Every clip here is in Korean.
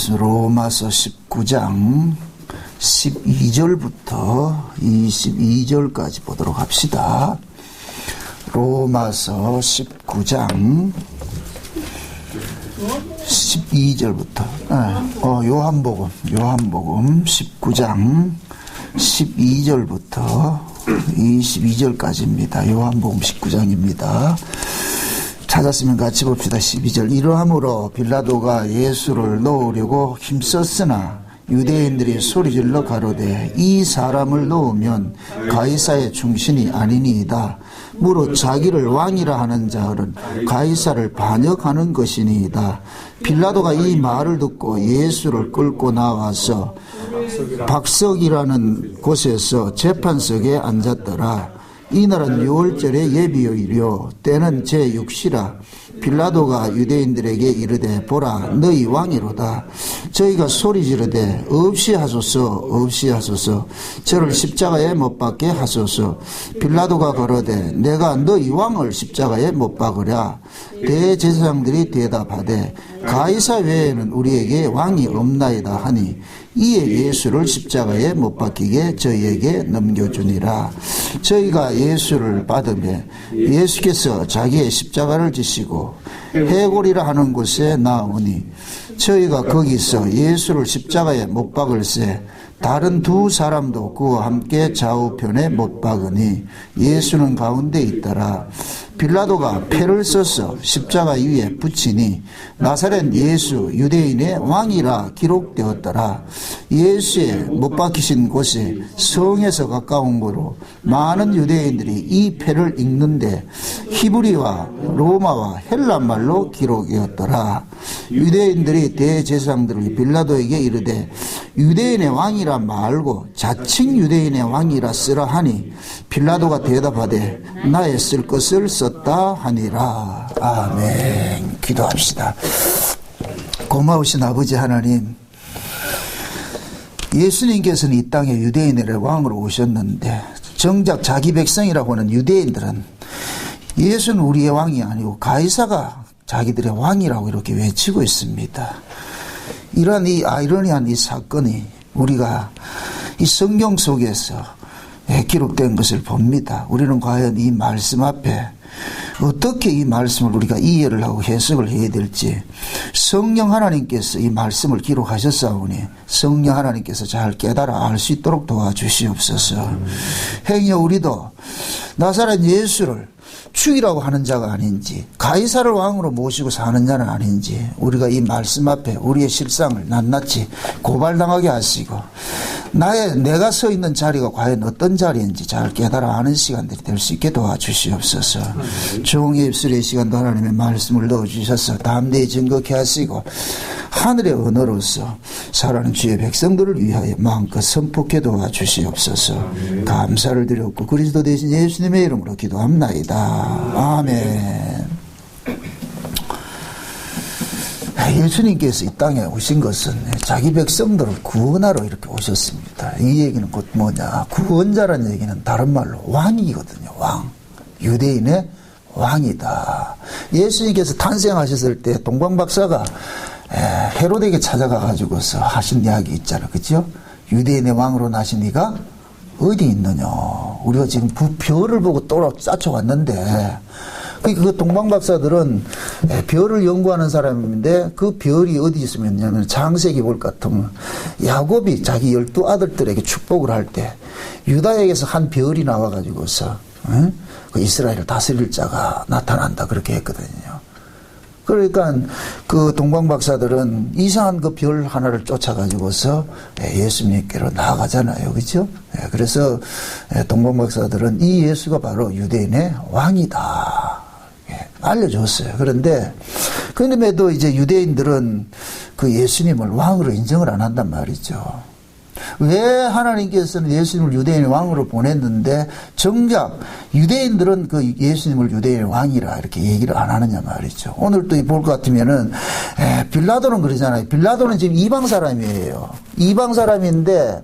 로마서 19장 12절부터 22절까지 보도록 합시다. 로마서 19장 12절부터 요한복음 19장 12절부터 22절까지입니다. 요한복음 19장입니다. 찾았으면 같이 봅시다. 12절. 이러함으로 빌라도가 예수를 넣으려고 힘썼으나 유대인들이 소리질러 가로되 이 사람을 넣으면 가이사의 충신이 아니니이다. 무릇 자기를 왕이라 하는 자들은 가이사를 반역하는 것이니이다. 빌라도가 이 말을 듣고 예수를 끌고 나와서 박석이라는 곳에서 재판석에 앉았더라. 이날은 6월절의 예비요일이요 때는 제6시라. 빌라도가 유대인들에게 이르되 보라 너희 왕이로다. 저희가 소리 지르되 없이 하소서 저를 십자가에 못 박게 하소서. 빌라도가 거르되 내가 너희 왕을 십자가에 못 박으랴. 대제사장들이 대답하되 가이사 외에는 우리에게 왕이 없나이다 하니 이에 예수를 십자가에 못 박히게 저희에게 넘겨주니라. 저희가 예수를 받으며 예수께서 자기의 십자가를 지시고 해골이라 하는 곳에 나오니 저희가 거기서 예수를 십자가에 못 박을새 다른 두 사람도 그와 함께 좌우편에 못 박으니 예수는 가운데 있더라. 빌라도가 패를 써서 십자가 위에 붙이니 나사렛 예수 유대인의 왕이라 기록되었더라. 예수의 못 박히신 곳이 성에서 가까운 거로 많은 유대인들이 이 패를 읽는데 히브리와 로마와 헬란말로 기록이었더라. 유대인들이 대제사장들이 빌라도에게 이르되 유대인의 왕이라 말고 자칭 유대인의 왕이라 쓰라 하니 빌라도가 대답하되 나의 쓸 것을 썼다 하니라. 아멘. 기도합시다. 고마우신 아버지 하나님, 예수님께서는 이 땅에 유대인의 왕으로 오셨는데 정작 자기 백성이라고 하는 유대인들은 예수는 우리의 왕이 아니고 가이사가 자기들의 왕이라고 이렇게 외치고 있습니다. 이러한 이 아이러니한 이 사건이 우리가 이 성경 속에서 기록된 것을 봅니다. 우리는 과연 이 말씀 앞에 어떻게 이 말씀을 우리가 이해를 하고 해석을 해야 될지 성령 하나님께서 이 말씀을 기록하셨사오니 성령 하나님께서 잘 깨달아 알 수 있도록 도와주시옵소서. 행여 우리도 나사렛 예수를 주이라고 하는 자가 아닌지 가이사를 왕으로 모시고 사는 자는 아닌지 우리가 이 말씀 앞에 우리의 실상을 낱낱이 고발당하게 하시고 내가 서 있는 자리가 과연 어떤 자리인지 잘 깨달아 아는 시간들이 될 수 있게 도와주시옵소서. 종의 입술의 시간도 하나님의 말씀을 넣어주셔서 담대히 증거케 하시고 하늘의 언어로서 살아가는 주의 백성들을 위하여 마음껏 선포케 도와주시옵소서. 감사를 드렸고 그리스도 대신 예수님의 이름으로 기도합나이다. 아멘. 예수님께서 이 땅에 오신 것은 자기 백성들을 구원하러 이렇게 오셨습니다. 이 얘기는 곧 뭐냐? 구원자라는 얘기는 다른 말로 왕이거든요. 왕. 유대인의 왕이다. 예수님께서 탄생하셨을 때 동방박사가 헤로데에게 찾아가가지고서 하신 이야기 있잖아. 그죠? 유대인의 왕으로 나신 이가 어디 있느냐. 우리가 지금 별을 보고 쫓아왔는데 그 동방박사들은 별을 연구하는 사람인데 그 별이 어디 있으면 창세기 볼 것 같으면 야곱이 자기 12아들들에게 축복을 할 때 유다에게서 한 별이 나와가지고서 그 이스라엘을 다스릴 자가 나타난다 그렇게 했거든요. 그러니까 그 동방박사들은 이상한 그 별 하나를 쫓아가지고서 예수님께로 나아가잖아요. 그렇죠? 그래서 동방박사들은 이 예수가 바로 유대인의 왕이다 알려줬어요. 그런데도 이제 유대인들은 그 예수님을 왕으로 인정을 안 한단 말이죠. 왜 하나님께서는 예수님을 유대인의 왕으로 보냈는데 정작 유대인들은 그 예수님을 유대인의 왕이라 이렇게 얘기를 안 하느냐 말이죠. 오늘 또 볼 것 같으면은 빌라도는 그러잖아요. 빌라도는 지금 이방 사람이에요. 이방 사람인데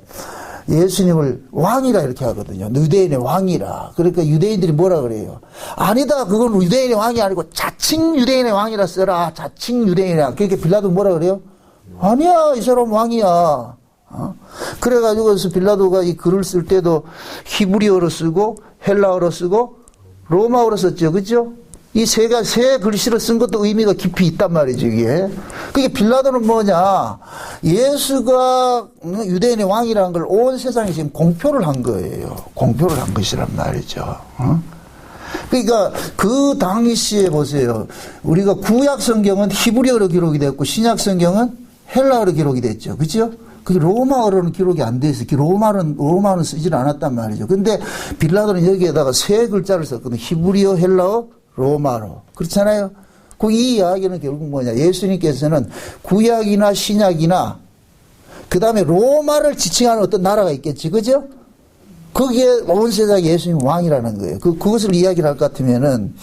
예수님을 왕이라 이렇게 하거든요. 유대인의 왕이라. 그러니까 유대인들이 뭐라 그래요? 아니다. 그건 유대인의 왕이 아니고 자칭 유대인의 왕이라 써라. 자칭 유대인이라. 그렇게 빌라도 뭐라 그래요? 아니야, 이 사람 왕이야. 그래가지고 빌라도가 이 글을 쓸 때도 히브리어로 쓰고 헬라어로 쓰고 로마어로 썼죠. 그죠? 이 세 글씨로 쓴 것도 의미가 깊이 있단 말이죠, 이게. 그게 빌라도는 뭐냐? 예수가 유대인의 왕이라는 걸 온 세상에 지금 공표를 한 거예요. 공표를 한 것이란 말이죠. 그러니까 그 당시에 보세요. 우리가 구약 성경은 히브리어로 기록이 됐고 신약 성경은 헬라어로 기록이 됐죠. 그죠? 그게 로마어로는 기록이 안 돼 있어요. 로마는 쓰질 않았단 말이죠. 근데 빌라도는 여기에다가 세 글자를 썼거든요. 히브리어, 헬라어, 로마로. 그렇잖아요. 이 이야기는 결국 뭐냐. 예수님께서는 구약이나 신약이나 그 다음에 로마를 지칭하는 어떤 나라가 있겠지. 그죠? 거기에 온 세상 예수님 왕이라는 거예요. 그것을 이야기를 할 것 같으면은,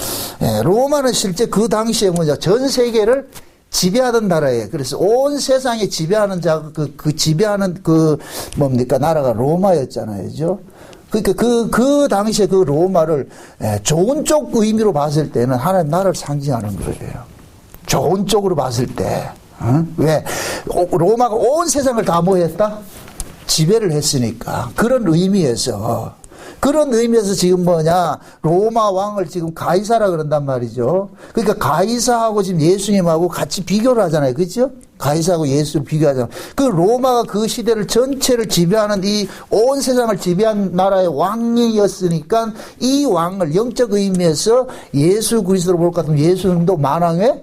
로마는 실제 그 당시에 뭐냐. 전 세계를 지배하던 나라예요. 그래서 온 세상에 지배하는 지배하는 뭡니까? 나라가 로마였잖아요. 그죠? 그러니까 그 당시에 그 로마를 좋은 쪽 의미로 봤을 때는 하나님 나라를 상징하는 거예요. 좋은 쪽으로 봤을 때. 왜? 로마가 온 세상을 다 뭐 했다? 지배를 했으니까. 그런 의미에서 지금 뭐냐, 로마 왕을 지금 가이사라 그런단 말이죠. 그러니까 가이사하고 지금 예수님하고 같이 비교를 하잖아요. 그죠? 가이사하고 예수를 비교하잖아요. 그 로마가 그 시대를 전체를 지배하는 이 온 세상을 지배한 나라의 왕이었으니까 이 왕을 영적 의미에서 예수 그리스도로 볼 것 같으면 예수님도 만왕의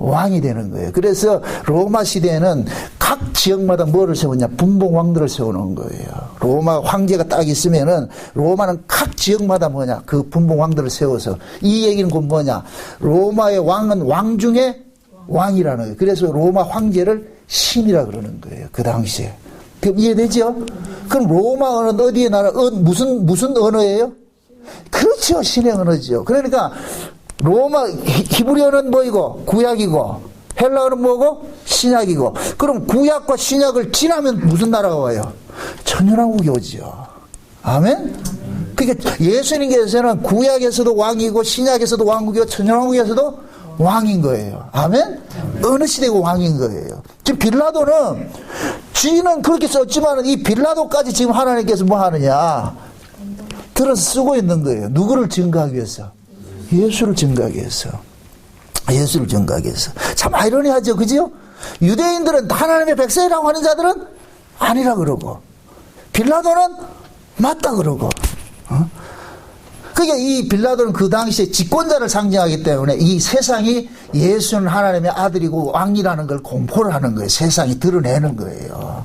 왕이 되는 거예요. 그래서 로마 시대에는 각 지역마다 뭐를 세우냐? 분봉왕들을 세우는 거예요. 로마 황제가 딱 있으면은 로마는 각 지역마다 뭐냐? 그 분봉왕들을 세워서 이 얘기는 곧 뭐냐? 로마의 왕은 왕 중에 왕이라는 거예요. 그래서 로마 황제를 신이라 그러는 거예요. 그 당시에. 그럼 이해되죠? 그럼 로마 언어는 어디의 나라? 무슨 언어예요? 그렇죠. 신의 언어죠. 그러니까 로마 히브리어는 뭐이고 구약이고 헬라어는 뭐고 신약이고 그럼 구약과 신약을 지나면 무슨 나라가 와요? 천연왕국이 오죠. 아멘? 그러니까 예수님께서는 구약에서도 왕이고 신약에서도 왕국이고 천연왕국에서도 왕인 거예요. 아멘? 어느 시대고 왕인 거예요. 지금 빌라도는 쥐는 그렇게 썼지만 이 빌라도까지 지금 하나님께서 뭐 하느냐 들어서 쓰고 있는 거예요. 누구를 증거하기 위해서? 예수를 증거하기 위해서. 예수를 증거하기 위해서. 참 아이러니하죠. 그죠? 유대인들은 하나님의 백성이라고 하는 자들은 아니라 그러고 빌라도는 맞다 그러고. 그러니까 이 빌라도는 그 당시에 집권자를 상징하기 때문에 이 세상이 예수는 하나님의 아들이고 왕이라는 걸 공포를 하는 거예요. 세상이 드러내는 거예요.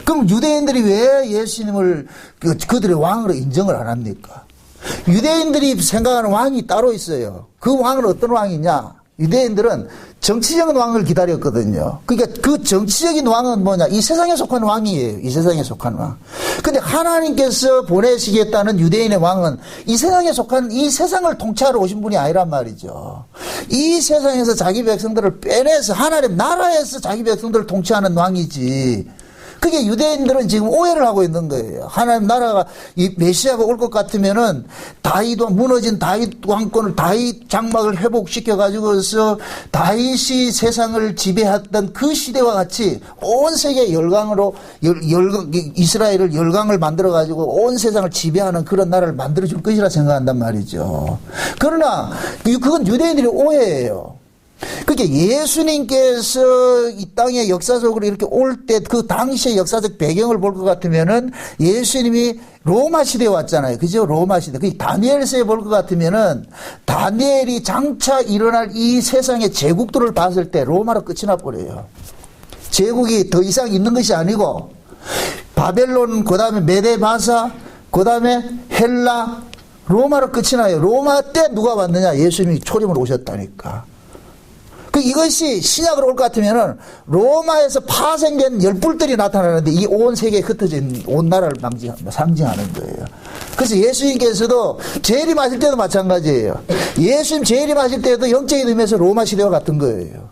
그럼 유대인들이 왜 예수님을 그들의 왕으로 인정을 안 합니까? 유대인들이 생각하는 왕이 따로 있어요. 그 왕은 어떤 왕이냐? 유대인들은 정치적인 왕을 기다렸거든요. 그러니까 그 정치적인 왕은 뭐냐? 이 세상에 속한 왕이에요. 이 세상에 속한 왕. 근데 하나님께서 보내시겠다는 유대인의 왕은 이 세상에 속한 이 세상을 통치하러 오신 분이 아니란 말이죠. 이 세상에서 자기 백성들을 빼내서 하나님 나라에서 자기 백성들을 통치하는 왕이지. 그게 유대인들은 지금 오해를 하고 있는 거예요. 하나님 나라가 이 메시아가 올 것 같으면은 무너진 다윗 왕권을 다윗 장막을 회복시켜 가지고서 다윗이 세상을 지배했던 그 시대와 같이 온 세계 이스라엘을 열강을 만들어 가지고 온 세상을 지배하는 그런 나라를 만들어 줄 것이라 생각한단 말이죠. 그러나 그건 유대인들의 오해예요. 그러니까 예수님께서 이 땅에 역사적으로 이렇게 올 때 그 당시의 역사적 배경을 볼 것 같으면은 예수님이 로마 시대에 왔잖아요. 그죠? 로마 시대. 그 다니엘서에 볼 것 같으면은 다니엘이 장차 일어날 이 세상의 제국들을 봤을 때 로마로 끝이 나버려요. 제국이 더 이상 있는 것이 아니고 바벨론, 그 다음에 메데바사, 그 다음에 헬라, 로마로 끝이 나요. 로마 때 누가 왔느냐? 예수님이 초림으로 오셨다니까. 이것이 신약으로 올 것 같으면은 로마에서 파생된 열불들이 나타나는데 이 온 세계에 흩어진 온 나라를 상징하는 거예요. 그래서 예수님께서도 재림하실 때도 마찬가지예요. 예수님 재림하실 때도 영적인 의미에서 로마 시대와 같은 거예요.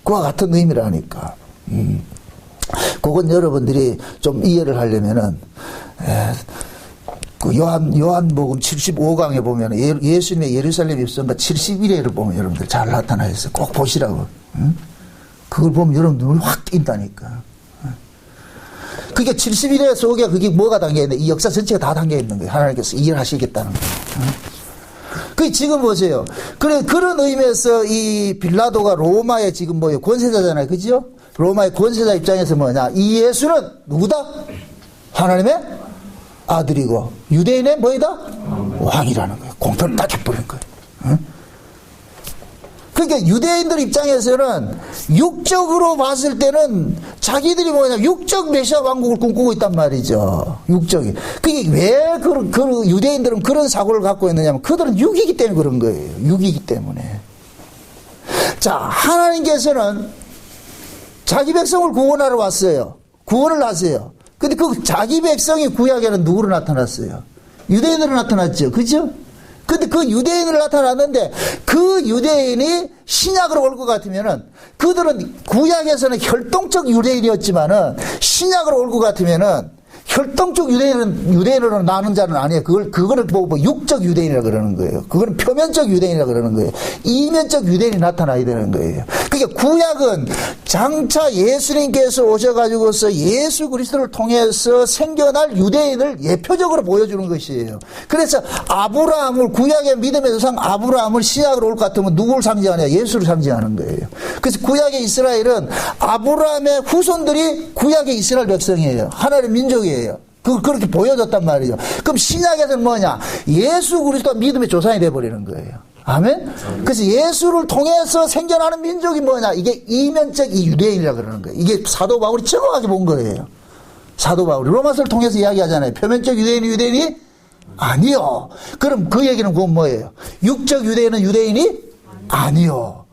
그와 같은 의미라니까. 그건 여러분들이 좀 이해를 하려면은 그 요한복음 75강에 보면 예수님의 예루살렘 입성과 70일에를 보면 여러분들 잘 나타나 있어요. 꼭 보시라고. 응? 그걸 보면 여러분 눈이 확 띈다니까. 그게 70일의 속에 그게 뭐가 담겨있는데 이 역사 전체가 다 담겨있는 거예요. 하나님께서 일을 하시겠다는 거예요. 그 지금 보세요. 그래, 그런 의미에서 이 빌라도가 로마의 지금 뭐예요? 권세자잖아요. 그죠? 로마의 권세자 입장에서 뭐냐? 이 예수는 누구다? 하나님의 아들이고, 유대인의 뭐이다? 왕이라는 거예요. 공표를 딱 해버린 거예요. 응? 그러니까 유대인들 입장에서는 육적으로 봤을 때는 자기들이 뭐냐, 육적 메시아 왕국을 꿈꾸고 있단 말이죠. 육적이. 그게 왜 그 유대인들은 그런 사고를 갖고 있느냐면 그들은 육이기 때문에 그런 거예요. 육이기 때문에. 자, 하나님께서는 자기 백성을 구원하러 왔어요. 구원을 하세요. 근데 그 자기 백성이 구약에는 누구로 나타났어요? 유대인으로 나타났죠. 그죠? 근데 그 유대인으로 나타났는데 그 유대인이 신약으로 올 것 같으면은 그들은 구약에서는 혈통적 유대인이었지만은 신약으로 올 것 같으면은 혈통적 유대인으로 나눈 자는 아니에요. 그거를 보고 육적 유대인이라 그러는 거예요. 그거는 표면적 유대인이라 그러는 거예요. 이면적 유대인이 나타나야 되는 거예요. 그러니까 구약은 장차 예수님께서 오셔가지고서 예수 그리스도를 통해서 생겨날 유대인을 예표적으로 보여주는 것이에요. 그래서 아브라함을 구약의 믿음의 조상 아브라함을 신약으로 올 것 같으면 누구를 상징하냐? 예수를 상징하는 거예요. 그래서 구약의 이스라엘은 아브라함의 후손들이 구약의 이스라엘 백성이에요. 하나님의 민족이에요. 그렇게 보여줬단 말이죠. 그럼 신약에서는 뭐냐? 예수 그리스도 믿음의 조상이 되어버리는 거예요. 아멘? 그래서 예수를 통해서 생겨나는 민족이 뭐냐? 이게 이면적 이 유대인이라 그러는 거예요. 이게 사도 바울이 정확하게 본 거예요. 사도 바울이 로마서를 통해서 이야기하잖아요. 표면적 유대인이 아니요. 그럼 그 얘기는 그건 뭐예요? 육적 유대인은 유대인이 아니요.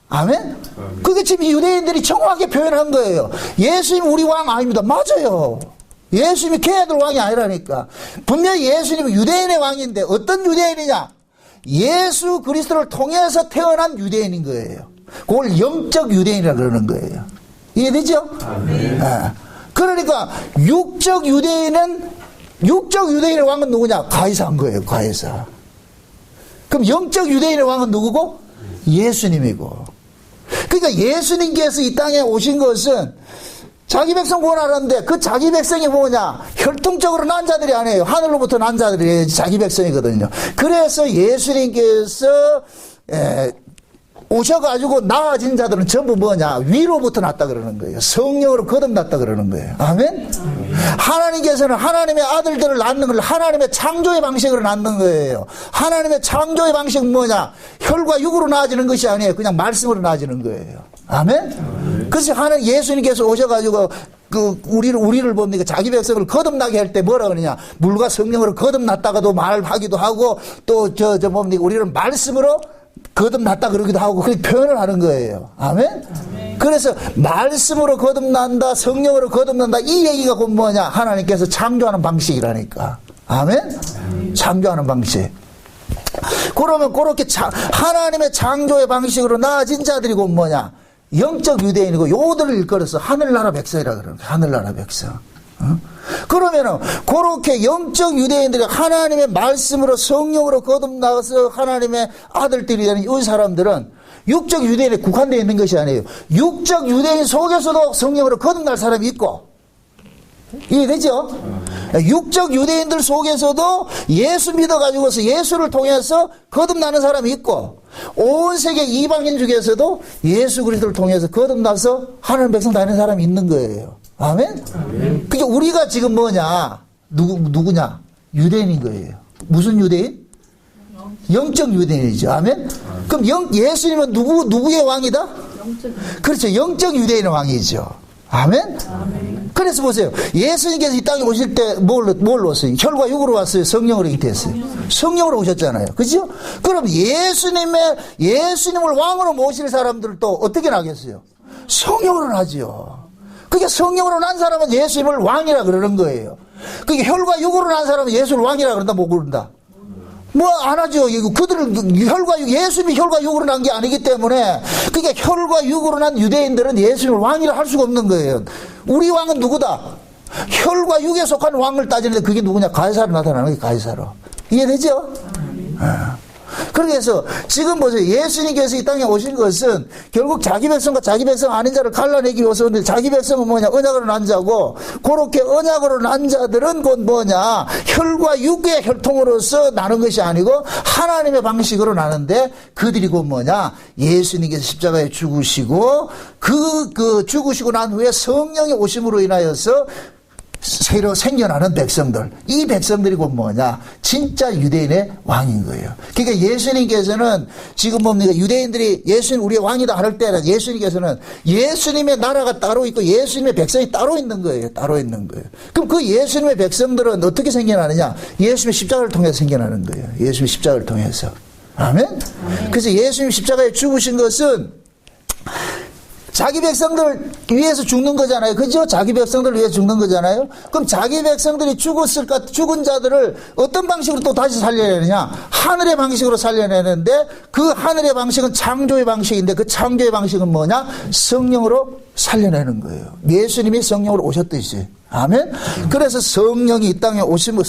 아멘? 그게 지금 유대인들이 정확하게 표현한 거예요. 예수님 우리 왕 아닙니다. 맞아요. 예수님이 걔네들 왕이 아니라니까. 분명히 예수님은 유대인의 왕인데 어떤 유대인이냐? 예수 그리스도를 통해서 태어난 유대인인 거예요. 그걸 영적 유대인이라 그러는 거예요. 이해되죠? 네. 그러니까 육적 유대인의 왕은 누구냐? 가이사인 거예요. 가이사. 그럼 영적 유대인의 왕은 누구고? 예수님이고. 그러니까 예수님께서 이 땅에 오신 것은 자기 백성 구원하는데 그 자기 백성이 뭐냐? 혈통적으로 난 자들이 아니에요. 하늘로부터 난 자들이 자기 백성이거든요. 그래서 예수님께서 오셔가지고 나아진 자들은 전부 뭐냐? 위로부터 났다 그러는 거예요. 성령으로 거듭났다 그러는 거예요. 아멘? 하나님께서는 하나님의 아들들을 낳는 걸 하나님의 창조의 방식으로 낳는 거예요. 하나님의 창조의 방식은 뭐냐? 혈과 육으로 나아지는 것이 아니에요. 그냥 말씀으로 나아지는 거예요. 아멘? 그래서 하나님 예수님께서 오셔가지고 우리를 봅니까? 자기 백성을 거듭나게 할 때 뭐라 그러냐? 물과 성령으로 거듭났다가도 말하기도 하고 또 뭡니까? 우리는 말씀으로 거듭났다 그러기도 하고 그렇게 표현을 하는 거예요. 아멘? 그래서 말씀으로 거듭난다, 성령으로 거듭난다 이 얘기가 곧 뭐냐? 하나님께서 창조하는 방식이라니까. 아멘? 창조하는 방식. 그러면 그렇게 하나님의 창조의 방식으로 나아진 자들이 곧 뭐냐? 영적 유대인이고 요들을 일컬어서 하늘나라 백성이라 그러는 거예요. 하늘나라 백성. 그러면은 그렇게 영적 유대인들이 하나님의 말씀으로 성령으로 거듭나서 하나님의 아들들이 되는 이 사람들은 육적 유대인에 국한되어 있는 것이 아니에요. 육적 유대인 속에서도 성령으로 거듭날 사람이 있고, 이해되죠? 육적 유대인들 속에서도 예수 믿어가지고서 예수를 통해서 거듭나는 사람이 있고, 온 세계 이방인 중에서도 예수 그리스도를 통해서 거듭나서 하나님 백성 다니는 사람이 있는 거예요. 아멘? 그러니까 우리가 지금 뭐냐? 누구냐? 유대인인 거예요. 무슨 유대인? 영적 유대인이죠. 아멘? 그럼 예수님은 누구의 왕이다? 그렇죠. 영적 유대인의 왕이죠. 아멘? 그래서 보세요. 예수님께서 이 땅에 오실 때 뭘로 왔어요? 혈과 육으로 왔어요? 성령으로 잉태했어요? 성령으로 오셨잖아요. 그죠? 그럼 예수님을 왕으로 모실 사람들을 또 어떻게 나겠어요? 성령으로 나죠. 그게 성령으로 난 사람은 예수님을 왕이라 그러는 거예요. 그게 혈과 육으로 난 사람은 예수를 왕이라 그런다, 못 그런다? 뭐 안 하죠. 예수님이 혈과 육으로 난 게 아니기 때문에, 그러니까 혈과 육으로 난 유대인들은 예수님을 왕이라 할 수가 없는 거예요. 우리 왕은 누구다? 혈과 육에 속한 왕을 따지는데 그게 누구냐? 가이사로 나타나는 게 가이사로. 이해되죠? 그래서 지금 보세요. 예수님께서 이 땅에 오신 것은 결국 자기 백성과 자기 백성 아닌 자를 갈라내기 위해서 오는데, 자기 백성은 뭐냐? 언약으로 난 자고, 그렇게 언약으로 난 자들은 곧 뭐냐? 혈과 육의 혈통으로서 나는 것이 아니고 하나님의 방식으로 나는데, 그들이 곧 뭐냐? 예수님께서 십자가에 죽으시고 죽으시고 난 후에 성령이 오심으로 인하여서 새로 생겨나는 백성들, 이 백성들이 곧 뭐냐? 진짜 유대인의 왕인 거예요. 그러니까 예수님께서는 지금 뭡니까? 유대인들이 예수님 우리의 왕이다 할 때는 예수님께서는 예수님의 나라가 따로 있고 예수님의 백성이 따로 있는 거예요. 따로 있는 거예요. 그럼 그 예수님의 백성들은 어떻게 생겨나느냐? 예수님의 십자가를 통해서 생겨나는 거예요. 예수님의 십자가를 통해서. 아멘? 그래서 예수님 십자가에 죽으신 것은 자기 백성들 위해서 죽는 거잖아요. 그죠? 자기 백성들 위해서 죽는 거잖아요. 그럼 자기 백성들이 죽은 자들을 어떤 방식으로 또 다시 살려내느냐? 하늘의 방식으로 살려내는데, 그 하늘의 방식은 창조의 방식인데, 그 창조의 방식은 뭐냐? 성령으로 살려내는 거예요. 예수님이 성령으로 오셨듯이. 아멘? 그래서 성령이 이 땅에 오심으로,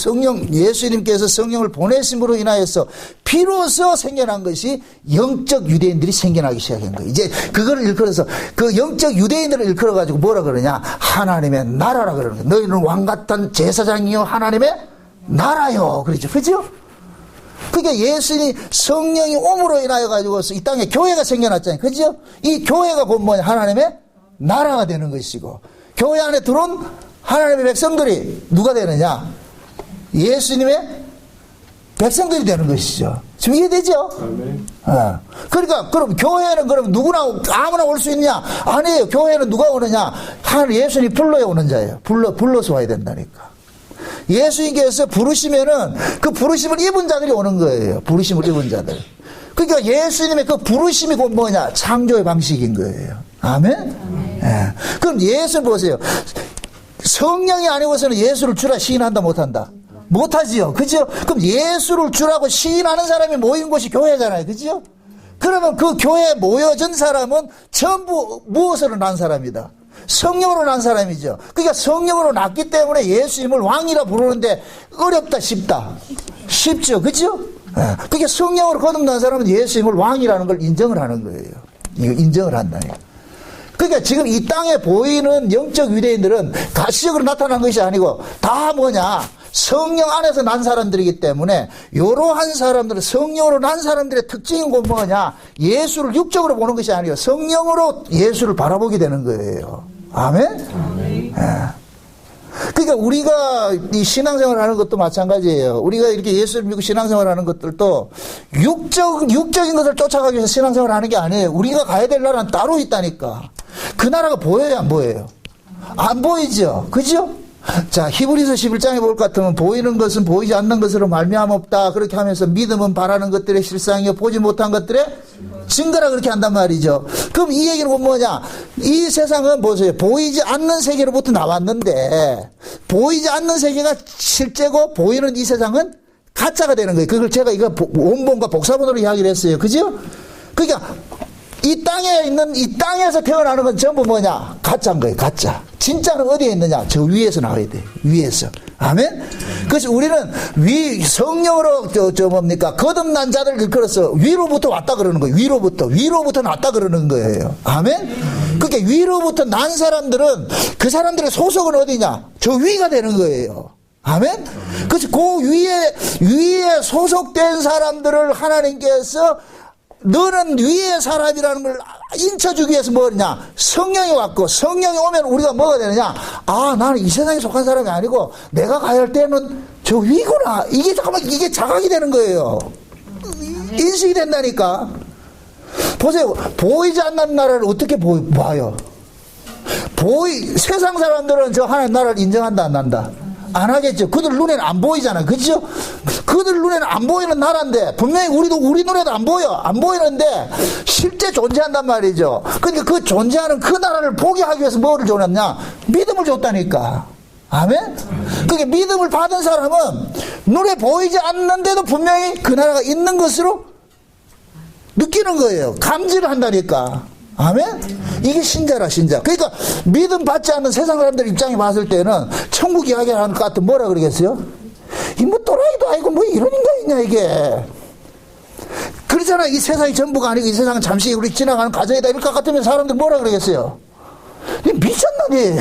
예수님께서 성령을 보내심으로 인하여서 비로소 생겨난 것이 영적 유대인들이 생겨나기 시작한 거예요. 이제 그거를 일컬어서 그 영적 유대인들을 일컬어가지고 뭐라 그러냐? 하나님의 나라라 그러는 거예요. 너희는 왕같은 제사장이요 하나님의 나라요. 그러죠. 그죠? 그러니까 예수님 성령이 옴으로 인하여 가지고 이 땅에 교회가 생겨났잖아요. 그죠? 이 교회가 곧 뭐냐? 하나님의 나라가 되는 것이고, 교회 안에 들어온 하나님의 백성들이 누가 되느냐? 예수님의 백성들이 되는 것이죠. 지금 이해되죠? 그러니까 그럼 교회는 그럼 누구나 아무나 올 수 있냐? 아니에요. 교회는 누가 오느냐? 예수님 불러야 오는 자예요. 불러서 와야 된다니까. 예수님께서 부르시면은 그 부르심을 입은 자들이 오는 거예요. 부르심을 입은 자들. 그러니까 예수님의 그 부르심이 곧 뭐냐? 창조의 방식인 거예요. 아멘? 예. 그럼 예수 보세요. 성령이 아니고서는 예수를 주라 시인한다 못한다? 못하지요. 그죠? 그럼 예수를 주라고 시인하는 사람이 모인 곳이 교회잖아요. 그죠? 그러면 그 교회에 모여진 사람은 전부 무엇으로 난 사람이다? 성령으로 난 사람이죠. 그러니까 성령으로 났기 때문에 예수님을 왕이라 부르는데 어렵다 쉽다? 쉽죠. 그죠? 그러니까 성령으로 거듭난 사람은 예수님을 왕이라는 걸 인정을 하는 거예요. 이거 인정을 한다니까. 그러니까 지금 이 땅에 보이는 영적 유대인들은 가시적으로 나타난 것이 아니고 다 뭐냐? 성령 안에서 난 사람들이기 때문에, 이러한 사람들은 성령으로 난 사람들의 특징은 곧 뭐냐? 예수를 육적으로 보는 것이 아니고 성령으로 예수를 바라보게 되는 거예요. 아멘? 그러니까 우리가 이 신앙생활 하는 것도 마찬가지예요. 우리가 이렇게 예수를 믿고 신앙생활 하는 것들도 육적인 것을 쫓아가기 위해서 신앙생활 하는 게 아니에요. 우리가 가야 될 나라는 따로 있다니까. 그 나라가 보여요, 안 보여요? 안 보이죠? 그죠? 자, 히브리서 11장에 볼 것 같으면 보이는 것은 보이지 않는 것으로 말미암았다. 그렇게 하면서 믿음은 바라는 것들의 실상이요 보지 못한 것들의 증거라 그렇게 한단 말이죠. 그럼 이 얘기는 뭐냐? 이 세상은 보세요. 보이지 않는 세계로부터 나왔는데, 보이지 않는 세계가 실제고 보이는 이 세상은 가짜가 되는 거예요. 그걸 제가 이거 원본과 복사본으로 이야기를 했어요. 그죠? 그러니까 이 땅에서 태어나는 건 전부 뭐냐? 가짜인 거예요. 가짜. 진짜는 어디에 있느냐? 저 위에서 나와야 돼. 위에서. 아멘? 그래서 우리는 성령으로 뭡니까? 거듭난 자들 일컬어서 위로부터 왔다 그러는 거예요. 위로부터 났다 그러는 거예요. 아멘? 그러니까 위로부터 난 사람들은 그 사람들의 소속은 어디냐? 저 위가 되는 거예요. 아멘? 그래서 그 위에 소속된 사람들을 하나님께서 너는 위의 사람이라는 걸 인쳐주기 위해서 뭐냐? 성령이 왔고, 성령이 오면 우리가 뭐가 되느냐? 아, 나는 이 세상에 속한 사람이 아니고 내가 가야 할 때는 저 위구나. 이게 자각이 되는 거예요. 인식이 된다니까. 보세요. 보이지 않는 나라를 어떻게 봐요? 세상 사람들은 저 하나님 나라를 인정한다, 안 한다? 안 하겠죠. 그들 눈에는 안 보이잖아. 그죠? 그들 눈에는 안 보이는 나라인데, 분명히 우리 눈에도 안 보여. 안 보이는데, 실제 존재한단 말이죠. 그러니까 그 존재하는 그 나라를 보게 하기 위해서 뭐를 줬냐? 믿음을 줬다니까. 아멘? 그게 믿음을 받은 사람은 눈에 보이지 않는데도 분명히 그 나라가 있는 것으로 느끼는 거예요. 감지를 한다니까. 아멘? 이게 신자라, 신자. 그러니까 믿음 받지 않는 세상 사람들 입장에 봤을 때는 천국 이야기하는 것 같으면 뭐라 그러겠어요? 이 뭐 또라이도 아니고 뭐 이런 인간이냐 이게. 그렇잖아. 이 세상이 전부가 아니고 이 세상은 잠시 우리 지나가는 과정이다. 이럴 것 같으면 사람들 뭐라 그러겠어요? 니 미쳤나, 니?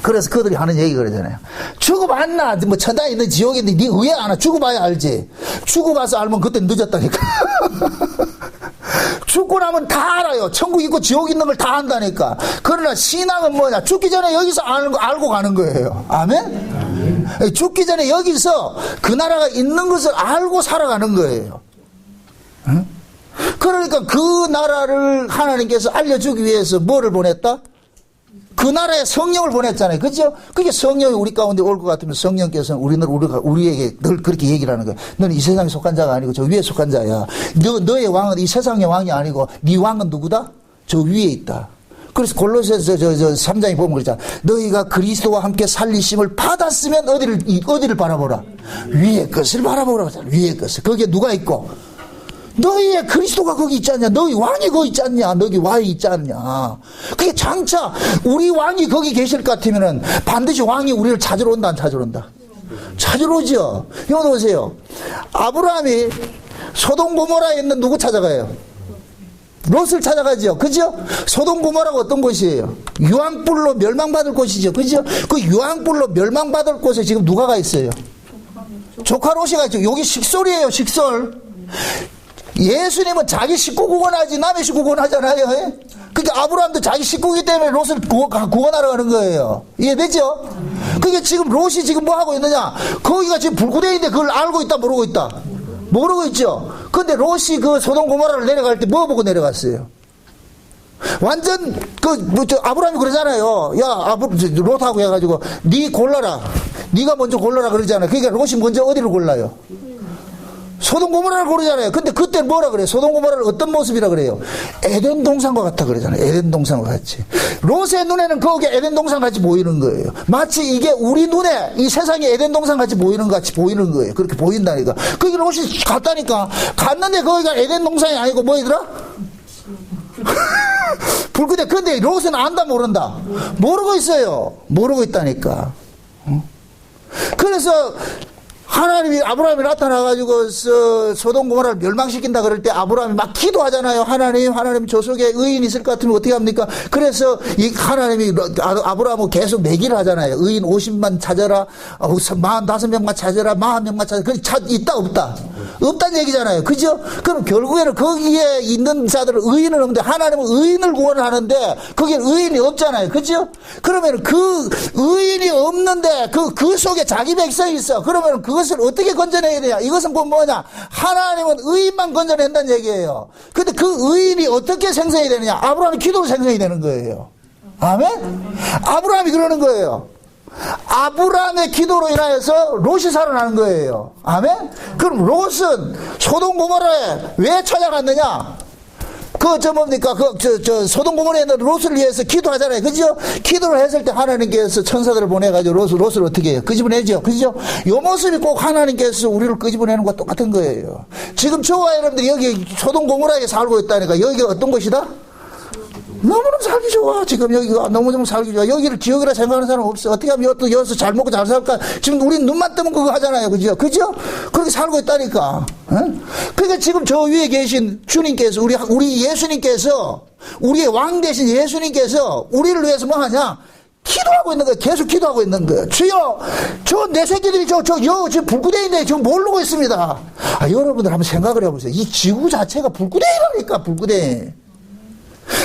그래서 그들이 하는 얘기가 그러잖아요. 죽어봤나? 뭐 천당에 있는 지옥에 있는 니 의외 안 와. 죽어봐야 알지. 죽어봐서 알면 그때 늦었다니까. 죽고 나면 다 알아요. 천국 있고 지옥 있는 걸 다 안다니까. 그러나 신앙은 뭐냐? 죽기 전에 여기서 아는 거 알고 가는 거예요. 아멘? 죽기 전에 여기서 그 나라가 있는 것을 알고 살아가는 거예요. 응? 그러니까 그 나라를 하나님께서 알려주기 위해서 뭐를 보냈다? 그 나라에 성령을 보냈잖아요. 그죠? 그게 성령이 우리 가운데 올 것 같으면 성령께서는 우리에게 늘 그렇게 얘기를 하는 거예요. 너는 이 세상에 속한 자가 아니고 저 위에 속한 자야. 너의 왕은 이 세상의 왕이 아니고 네 왕은 누구다? 저 위에 있다. 그래서 골로새서 3장에 보면 그러잖아. 너희가 그리스도와 함께 살리심을 받았으면 어디를 바라보라? 위의 것을 바라보라. 위의 것을. 거기에 누가 있고? 너희의 그리스도가 거기 있지 않냐? 너희 왕이 거기 있지 않냐? 너희 왕이 있지 않냐? 그게 장차 우리 왕이 거기 계실 것 같으면은 반드시 왕이 우리를 찾으러 온다, 안 찾으러 온다? 찾으러 오죠. 이거 보세요. 아브라함이 소돔 고모라에 있는 누구 찾아가요? 롯을 찾아가죠. 그죠? 소돔 고모라가 어떤 곳이에요? 유황불로 멸망받을 곳이죠. 그죠? 그 유황불로 멸망받을 곳에 지금 누가 가 있어요? 조카 롯이 가 있죠. 여기 식솔이에요, 식솔. 예수님은 자기 식구 구원하지 남의 식구 구원하잖아요. 그러니까 아브라함도 자기 식구이기 때문에 롯을 구원하러 가는 거예요. 이해되죠? 그게 지금 롯이 지금 뭐 하고 있느냐? 거기가 지금 불구덩이인데 그걸 알고 있다, 모르고 있다? 모르고 있죠. 근데 롯이 그 소돔 고모라를 내려갈 때 뭐 보고 내려갔어요? 완전 아브라함이 그러잖아요. 야, 롯하고 해가지고 네 골라라. 네가 먼저 골라라 그러잖아요. 그러니까 롯이 먼저 어디를 골라요? 소돔 고모라를 고르잖아요. 근데 그때 뭐라 그래요? 소돔 고모라를 어떤 모습이라 그래요? 에덴 동산과 같다 그러잖아요. 에덴 동산과 같이. 롯의 눈에는 거기에 에덴 동산 같이 보이는 거예요. 마치 이게 우리 눈에 이 세상에 에덴 동산 같이 보이는 것 같이 보이는 거예요. 그렇게 보인다니까. 거기 롯이 갔다니까. 갔는데 거기가 에덴 동산이 아니고 뭐이더라? 불구덩이. 근데 롯은 안다 모른다? 모르고 있어요. 모르고 있다니까. 그래서 하나님이 아브라함이 나타나가지고 소돔 고모라를 멸망시킨다 그럴 때 아브라함이 막 기도하잖아요. 하나님 저 속에 의인이 있을 것 같으면 어떻게 합니까? 그래서 이 하나님이 아브라함은 계속 내기를 하잖아요. 의인 50만 찾아라, 45명만 찾아라, 40명만 찾아라. 그 있다 없다? 없다는 얘기잖아요. 그죠? 그럼 결국에는 거기에 있는 자들은 의인은 없는데 하나님은 의인을 구원을 하는데 거기에 의인이 없잖아요. 그죠? 그러면 그 의인이 없는데 그 속에 자기 백성이 있어. 그러면 그것을 어떻게 건져내야 되냐? 이것은 뭐냐? 하나님은 의인만 건져낸다는 얘기예요. 근데 그 의인이 어떻게 생성이 되느냐? 아브라함이 기도로 생성이 되는 거예요. 아멘? 아브라함이 그러는 거예요. 아브라함의 기도로 인하여서 롯이 살아나는 거예요. 아멘? 그럼 롯은 소돔 고모라에 왜 찾아갔느냐? 뭡니까? 소돔 고모라에 있는 롯을 위해서 기도하잖아요. 그죠? 기도를 했을 때 하나님께서 천사들을 보내가지고 롯을 어떻게 해요? 끄집어내죠. 그죠? 요 모습이 꼭 하나님께서 우리를 끄집어내는 것과 똑같은 거예요. 지금 저와 여러분들이 여기 소돔 고모라에 살고 있다니까 여기가 어떤 곳이다? 너무너무 살기 좋아. 지금 여기가 너무너무 살기 좋아. 여기를 지옥이라 생각하는 사람 없어. 어떻게 하면 또 여기서 잘 먹고 잘 살까? 지금 우리는 눈만 뜨면 그거 하잖아요. 그죠? 그죠? 그렇게 살고 있다니까. 그러니까 지금 저 위에 계신 주님께서, 우리 예수님께서, 우리의 왕 되신 예수님께서 우리를 위해서 뭐 하냐? 기도하고 있는 거예요. 계속 기도하고 있는 거예요. 주여, 내 새끼들이 지금 불구덩이인데 지금 모르고 있습니다. 여러분들 한번 생각을 해보세요. 이 지구 자체가 불구덩이라니까, 불구덩이.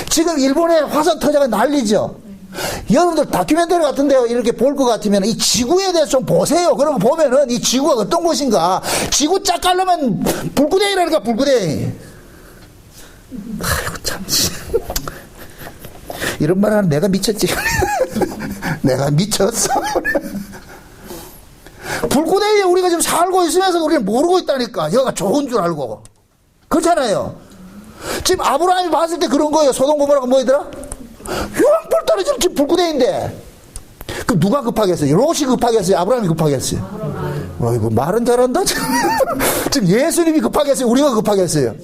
지금 일본에 화산 터져가 난리죠. 여러분들 다큐멘터리 같은데요, 이렇게 볼 것 같으면 이 지구에 대해서 좀 보세요. 그러면 보면은 이 지구가 어떤 곳인가. 지구 쫙 깔려면 불구덩이라니까, 불구덩이. 아이고, 참. 이런 말 하는 내가 미쳤지. 내가 미쳤어. 불구덩이에 우리가 지금 살고 있으면서 우리는 모르고 있다니까. 여기가 좋은 줄 알고. 그렇잖아요. 지금 아브라함이 봤을 때 그런 거예요. 소돔 고모라가 뭐더라? 유황불 떨어지는 지금 불구덩이인데. 그럼 누가 급하겠어요? 롯이 급하겠어요? 아브라함이 급하겠어요? 이거 말은 잘한다. 지금 예수님이 급하겠어요? 우리가 급하겠어요?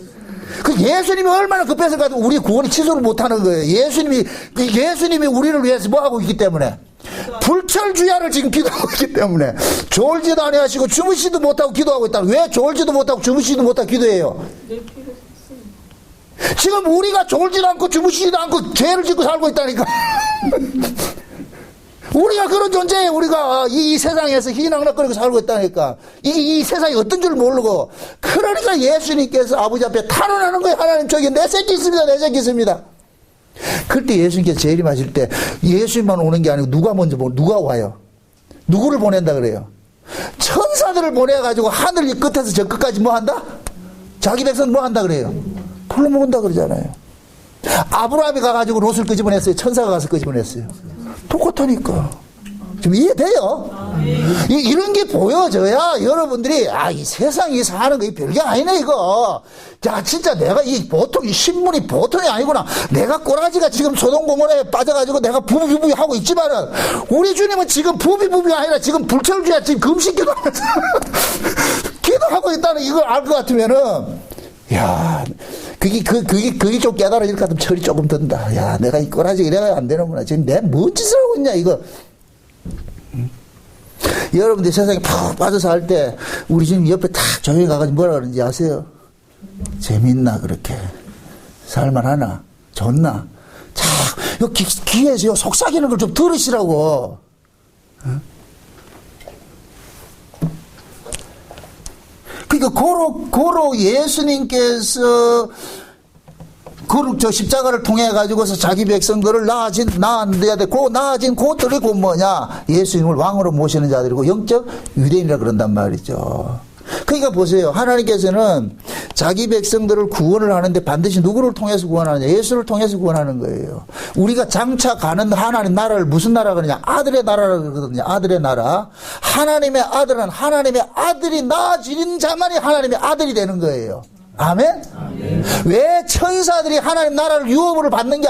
그 예수님이 얼마나 급했을까? 우리 구원이 취소를 못하는 거예요. 예수님이 우리를 위해서 뭐 하고 있기 때문에 불철주야를 지금 기도하고 있기 때문에 졸지도 아니하시고 주무시도 못하고 기도하고 있다. 왜 졸지도 못하고 주무시도 못하고 기도해요? 지금 우리가 졸지도 않고 주무시지도 않고 죄를 짓고 살고 있다니까. 우리가 그런 존재예요. 우리가 이 세상에서 희낙낙거리고 살고 있다니까. 이 세상이 어떤 줄 모르고. 그러니까 예수님께서 아버지 앞에 탄원하는 거예요. 하나님, 저기 내 새끼 있습니다. 내 새끼 있습니다. 그때 예수님께서 재림하실 때 예수님만 오는 게 아니고 누가 와요? 누구를 보낸다 그래요? 천사들을 보내가지고 하늘 이 끝에서 저 끝까지 뭐 한다? 자기 백성 뭐 한다 그래요? 불러모은다 그러잖아요. 아브라함이 가가지고 롯을 끄집어냈어요? 천사가 가서 끄집어냈어요? 똑같다니까. 좀 이해돼요? 이런 게 보여져야 여러분들이, 이 세상이 사는 거 별게 아니네, 이거. 야, 진짜 내가 이 신문이 보통이 아니구나. 내가 꼬라지가 지금 소동공원에 빠져가지고 내가 부비부비 하고 있지만은, 우리 주님은 지금 부비부비가 아니라 지금 불철주야, 지금 금식 기도하면서, 기도하고 있다는 이걸 알 것 같으면은, 야, 그게 좀 깨달아질 것 같으면 철이 조금 든다. 야, 내가 이 꼬라지가 이래가 안 되는구나. 지금 내가 뭔 짓을 하고 있냐, 이거. 여러분들 세상에 푹 빠져서 할 때, 우리 지금 옆에 탁 조용히 가가지고 뭐라 그러는지 아세요? 재밌나, 그렇게. 살만하나? 좋나? 자, 요 귀에서 요 속삭이는 걸 좀 들으시라고. 어? 그러니까 고로 예수님께서 저 십자가를 통해 가지고서 자기 백성들을 나아져야 돼. 나아진 그들이 곧 뭐냐? 예수님을 왕으로 모시는 자들이고 영적 유대인이라 그런단 말이죠. 그러니까 보세요. 하나님께서는 자기 백성들을 구원을 하는데 반드시 누구를 통해서 구원하느냐? 예수를 통해서 구원하는 거예요. 우리가 장차 가는 하나님 나라를 무슨 나라가 그러냐? 아들의 나라라고 그러거든요. 아들의 나라. 하나님의 아들은 하나님의 아들이 나아지는 자만이 하나님의 아들이 되는 거예요. 아멘? 왜 천사들이 하나님 나라를 유업으로 받는 게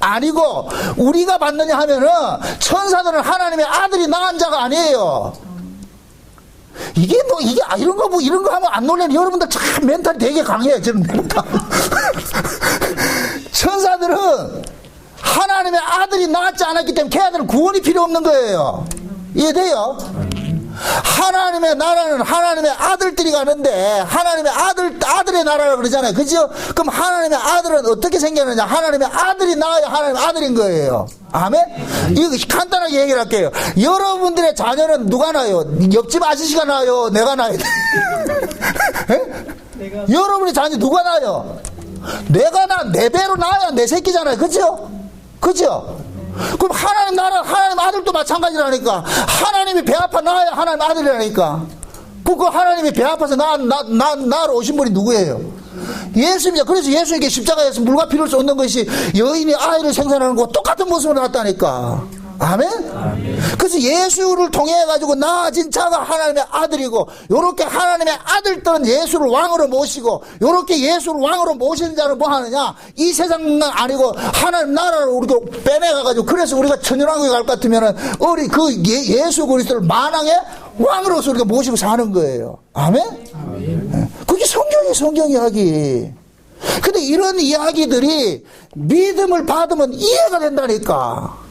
아니고 우리가 받느냐 하면은 천사들은 하나님의 아들이 낳은 자가 아니에요. 이런 거 하면 안 놀래는 여러분들 참 멘탈이 되게 강해요. 지금 천사들은 하나님의 아들이 낳았지 않았기 때문에 걔네들은 구원이 필요 없는 거예요. 이해돼요? 하나님의 나라는 하나님의 아들들이 가는데 하나님의 아들의 나라라고 그러잖아요. 그죠? 그럼 하나님의 아들은 어떻게 생겼느냐? 하나님의 아들이 나와야 하나님의 아들인 거예요. 아멘? 이거 간단하게 얘기를 할게요. 여러분들의 자녀는 누가 나요? 옆집 아저씨가 나요? 내가 나요? 여러분의 자녀 누가 나요? 내가 내 배로 나야 내 새끼잖아요. 그죠? 그죠? 그럼 하나님 나라, 하나님 아들도 마찬가지라니까. 하나님이 배 아파 나야 하나님 아들이라니까. 그 하나님이 배 아파서 나로 오신 분이 누구예요? 예수입니다. 그래서 예수님께 십자가에서 물과 피를 쏟는 것이 여인이 아이를 생산하는 것과 똑같은 모습으로 나왔다니까. 아멘? 그래서 예수를 통해 가지고 나아진 자가 하나님의 아들이고, 요렇게 하나님의 아들들은 예수를 왕으로 모시고, 요렇게 예수를 왕으로 모시는 자는 뭐 하느냐? 이 세상은 아니고 하나님 나라를 우리가 빼내가 가지고, 그래서 우리가 천연왕국에 갈 것 같으면은 예수 그리스도를 만왕의 왕으로서 우리가 모시고 사는 거예요. 아멘? 그게 성경 이야기. 근데 이런 이야기들이 믿음을 받으면 이해가 된다니까.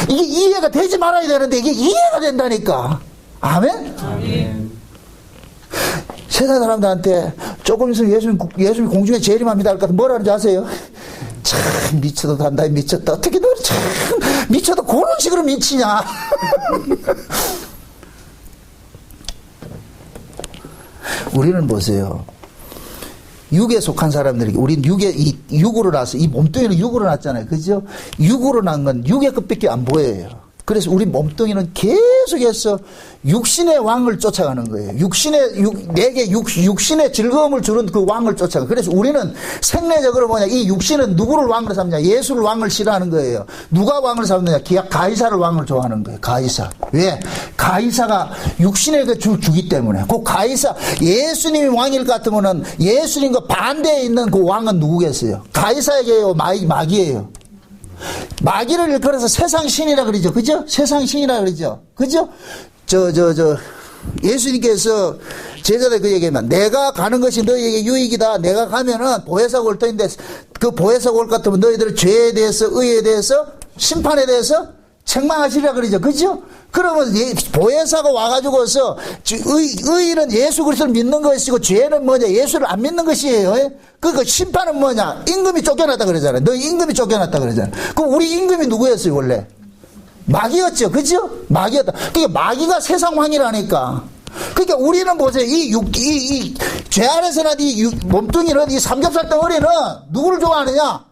이게 이해가 되지 말아야 되는데 이게 이해가 된다니까. 아멘? 세상 사람들한테 조금 있으면 예수님 공중에 재림합니다 할까 뭐라 하는지 아세요? 참 미쳐도 단단히 미쳤다. 어떻게 너 참 미쳐도 그런 식으로 미치냐. 우리는 보세요. 육에 속한 사람들에게, 우린 육으로 나서, 이 몸뚱이는 육으로 났잖아요. 그죠? 육으로 난 건 육의 끝밖에 안 보여요. 그래서 우리 몸뚱이는 계속해서 육신의 왕을 쫓아가는 거예요. 내게 육신의 즐거움을 주는 그 왕을 쫓아가. 그래서 우리는 생내적으로 뭐냐, 이 육신은 누구를 왕으로 삼냐? 예수를 왕을 싫어하는 거예요. 누가 왕을 삼느냐? 가이사를 왕을 좋아하는 거예요. 가이사. 왜? 가이사가 육신의 그 주기 때문에. 그 가이사, 예수님이 왕일 것 같으면은 예수님과 반대에 있는 그 왕은 누구겠어요? 가이사에게요? 마귀예요. 마귀를 일컬어서 세상 신이라 그러죠. 그죠? 세상 신이라 그러죠. 그죠? 예수님께서 제자들 그 얘기하면, 내가 가는 것이 너희에게 유익이다. 내가 가면은 보혜사가 올 터인데, 그 보혜사가 올 것 같으면 너희들 죄에 대해서, 의에 대해서, 심판에 대해서 책망하시리라 그러죠. 그죠? 그러면 보혜사가 와가지고서 의인은 예수 그리스도를 믿는 것이고 죄는 뭐냐? 예수를 안 믿는 것이에요. 그 심판은 뭐냐? 임금이 쫓겨났다 그러잖아요. 너 임금이 쫓겨났다 그러잖아요. 그럼 우리 임금이 누구였어요 원래? 마귀였죠. 그죠? 마귀였다. 그게 마귀가 세상 왕이라니까. 그러니까 우리는 보세요. 이 죄 안에서 난 이 몸뚱이는 이 삼겹살 덩어리는 누구를 좋아하느냐?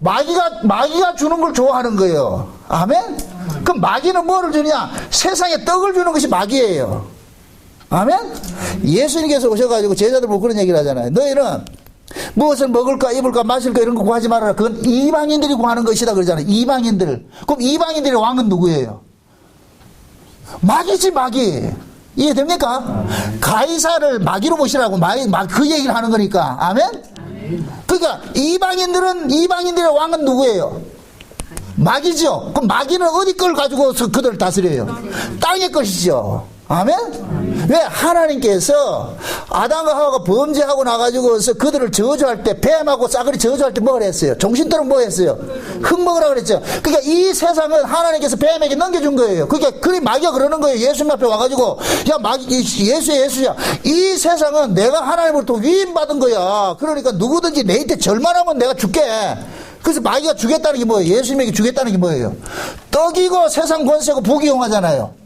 마귀가 주는 걸 좋아하는 거예요. 아멘? 그럼 마귀는 뭐를 주느냐? 세상에 떡을 주는 것이 마귀예요. 아멘? 예수님께서 오셔가지고 제자들 보고 그런 얘기를 하잖아요. 너희는 무엇을 먹을까, 입을까, 마실까 이런 거 구하지 말아라. 그건 이방인들이 구하는 것이다 그러잖아요. 이방인들. 그럼 이방인들의 왕은 누구예요? 마귀지, 마귀. 이해됩니까? 가이사를 마귀로 보시라고 그 얘기를 하는 거니까. 아멘? 그러니까 이방인들의 왕은 누구예요? 마귀죠. 그럼 마귀는 어디 걸 가지고 그들을 다스려요? 땅의 것이죠. 아멘? 왜? 하나님께서 아담과 하와가 범죄하고 나가지고서 그들을 저주할 때, 뱀하고 싸그리 저주할 때 뭐라 했어요? 정신대로 뭐 했어요? 흙 먹으라 그랬죠. 그러니까 이 세상은 하나님께서 뱀에게 넘겨준 거예요. 그러니까 그리 마귀가 그러는 거예요. 예수님 앞에 와가지고, 야, 예수야. 이 세상은 내가 하나님으로부터 위임받은 거야. 그러니까 누구든지 내한테 절만하면 내가 줄게. 그래서 마귀가 주겠다는 게 뭐예요? 예수님에게 주겠다는 게 뭐예요? 떡이고 세상 권세고 부귀영화잖아요.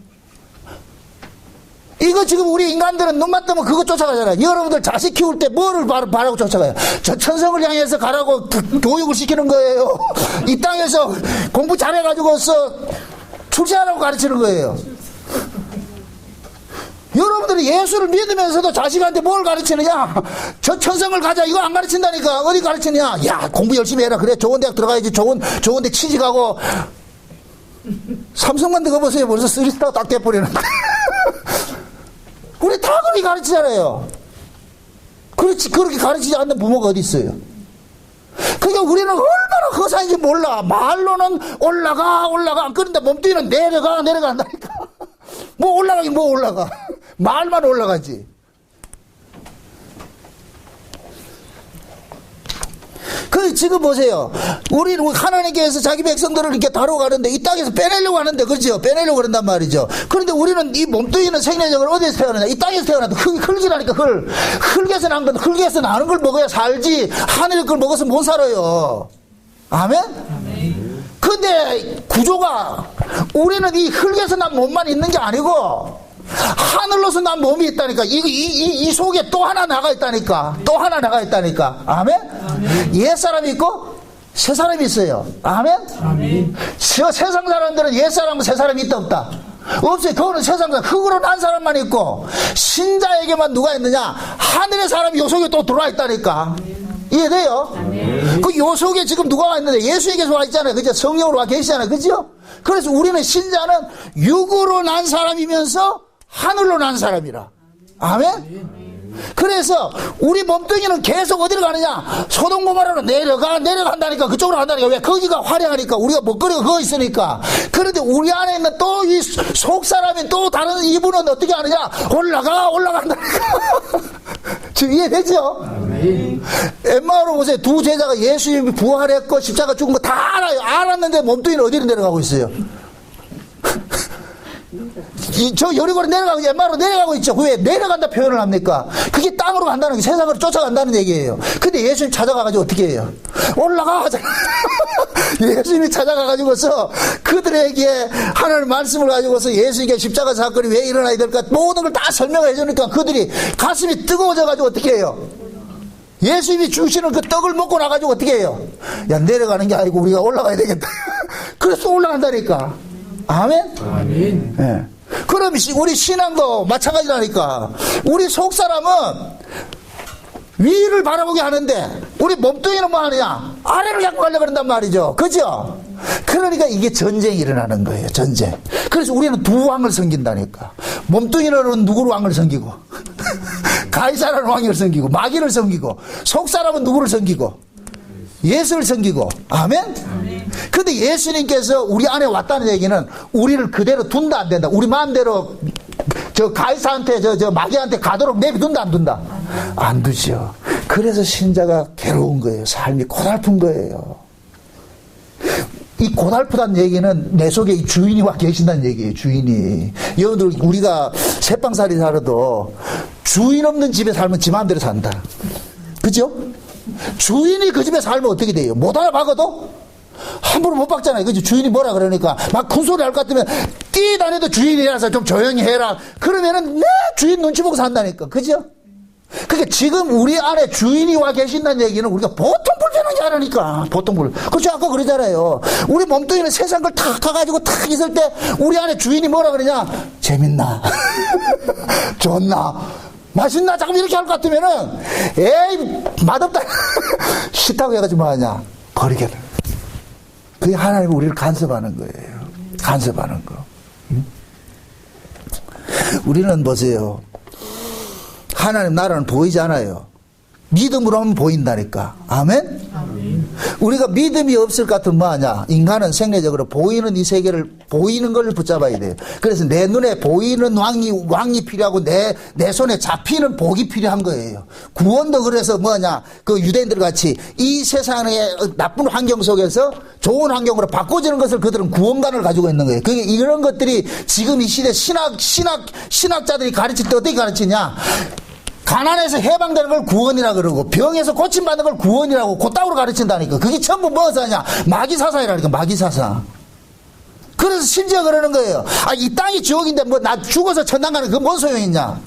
이거 지금 우리 인간들은 눈만 뜨면 그거 쫓아가잖아요. 여러분들 자식 키울 때 뭐를 바라고 쫓아가요? 저 천성을 향해서 가라고 교육을 시키는 거예요. 이 땅에서 공부 잘해가지고서 출세하라고 가르치는 거예요. 여러분들이 예수를 믿으면서도 자식한테 뭘 가르치느냐? 저 천성을 가자. 이거 안 가르친다니까. 어디 가르치냐? 야, 공부 열심히 해라. 그래, 좋은 대학 들어가야지. 좋은 데 취직하고. 삼성만 들어보세요. 벌써 3스타 딱 돼버리는데. 우리 다 그렇게 가르치잖아요. 그렇게 가르치지 않는 부모가 어디 있어요? 그러니까 우리는 얼마나 허사인지 몰라. 말로는 올라가. 그런데 몸뚱이는 내려간다니까. 뭐 올라가긴 뭐 올라가. 말만 올라가지. 그 지금 보세요. 우리 하나님께서 자기 백성들을 이렇게 다뤄가는데 이 땅에서 빼내려고 하는데, 그렇죠? 빼내려고 그런단 말이죠. 그런데 우리는 이 몸뚱이는 생리적으로 어디에서 태어나냐? 이 땅에서 태어났다. 흙이라니까. 흙에서 난 건 흙에서 나는 걸 먹어야 살지. 하늘의 걸 먹어서 못 살아요. 아멘? 근데 구조가, 우리는 이 흙에서 난 몸만 있는 게 아니고 하늘로서 난 몸이 있다니까. 이 속에 또 하나 나가 있다니까. 또 하나 나가 있다니까. 아멘? 옛사람이 있고 새사람이 있어요. 아멘? 세상 사람들은 옛사람은 새사람이 있다 없다? 없어요. 그거는 세상 사람, 흙으로 난 사람만 있고, 신자에게만 누가 있느냐? 하늘의 사람이 요 속에 또 들어와 있다니까. 이해돼요? 그 요 속에 지금 누가 와 있는데 예수에게서 와 있잖아요. 그죠? 성령으로 와 계시잖아요. 그죠? 그래서 우리는 신자는 육으로 난 사람이면서 하늘로 난 사람이라. 아멘? 그래서 우리 몸뚱이는 계속 어디로 가느냐? 소돔 고모라로 내려간다니까. 그쪽으로 간다니까. 왜? 거기가 화려하니까. 우리가 먹거리가 그거 있으니까. 그런데 우리 안에 있는 또 이 속사람인 또 다른 이분은 어떻게 하느냐? 올라간다니까. 지금 이해되죠? 엠마오로 보세요. 두 제자가 예수님이 부활했고 십자가 죽은 거 다 알아요. 알았는데 몸뚱이는 어디로 내려가고 있어요? 저 여리고로 내려가고 엠마오로 내려가고 있죠. 왜 내려간다 표현을 합니까? 그게 땅으로 간다는 게 세상으로 쫓아간다는 얘기예요. 근데 예수님 찾아가가지고 어떻게 해요? 올라가. 예수님이 찾아가가지고서 그들에게 하나님 말씀을 가지고서 예수님께 십자가 사건이 왜 일어나야 될까 모든 걸 다 설명해 주니까 그들이 가슴이 뜨거워져가지고 어떻게 해요? 예수님이 주시는 그 떡을 먹고 나가지고 어떻게 해요? 야, 내려가는 게 아니고 우리가 올라가야 되겠다. 그래서 올라간다니까. 아멘? 아멘. 네. 그럼 우리 신앙도 마찬가지라니까. 우리 속사람은 위를 바라보게 하는데 우리 몸뚱이는 뭐 하느냐? 아래로 자꾸 가려고 그런단 말이죠. 그죠? 그러니까 이게 전쟁이 일어나는 거예요. 전쟁. 그래서 우리는 두 왕을 섬긴다니까. 몸뚱이는 누구를 왕을 섬기고 가이사라는 왕을 섬기고 마귀를 섬기고, 속사람은 누구를 섬기고 예수를 섬기고. 아멘? 근데 예수님께서 우리 안에 왔다는 얘기는 우리를 그대로 둔다 안 된다. 우리 마음대로 저 가이사한테 저 마귀한테 가도록 내비둔다 안 둔다? 안 두죠. 그래서 신자가 괴로운 거예요. 삶이 고달픈 거예요. 이 고달프다는 얘기는 내 속에 이 주인이 와 계신다는 얘기예요. 주인이. 여러분들 우리가 새빵살이 살아도 주인 없는 집에 살면 지 마음대로 산다. 그죠? 주인이 그 집에 살면 어떻게 돼요? 못 알아박아도 함부로 못 박잖아요. 그죠? 주인이 뭐라 그러니까 막 큰 소리 할 것 같으면 뛰다녀도 주인이라서 좀 조용히 해라. 그러면은 내 주인 눈치 보고 산다니까. 그죠? 그러니까 지금 우리 안에 주인이 와 계신다는 얘기는 우리가 보통 불편하지 않으니까. 보통 그렇죠. 아까 그러잖아요. 우리 몸뚱이는 세상 걸 탁 가가지고 탁 있을 때 우리 안에 주인이 뭐라 그러냐? 재밌나? 좋나? 맛있나? 잠깐 이렇게 할 것 같으면은 에이 맛없다. 싫다고 해가지고 뭐하냐? 버리게 돼. 그게 하나님이 우리를 간섭하는 거예요. 간섭하는 거. 응? 우리는 보세요. 하나님 나라는 보이지 않아요. 믿음으로 하면 보인다니까. 아멘? 아멘. 우리가 믿음이 없을 것 같으면 뭐하냐? 인간은 생리적으로 보이는 이 세계를 보이는 걸 붙잡아야 돼요. 그래서 내 눈에 보이는 왕이 필요하고 내 손에 잡히는 복이 필요한 거예요. 구원도 그래서 뭐냐? 그 유대인들 같이 이 세상의 나쁜 환경 속에서 좋은 환경으로 바꿔주는 것을 그들은 구원관을 가지고 있는 거예요. 그게 이런 것들이 지금 이 시대 신학자들이 가르칠 때 어떻게 가르치냐? 가난에서 해방되는 걸 구원이라 그러고 병에서 고침받는 걸 구원이라고 그따구로 가르친다니까. 그게 전부 무엇을 하냐? 마귀사상이라니까. 마귀사상. 그래서 심지어 그러는 거예요. 아, 이 땅이 지옥인데 뭐 나 죽어서 천당 가는 그건 뭔 소용이 있냐?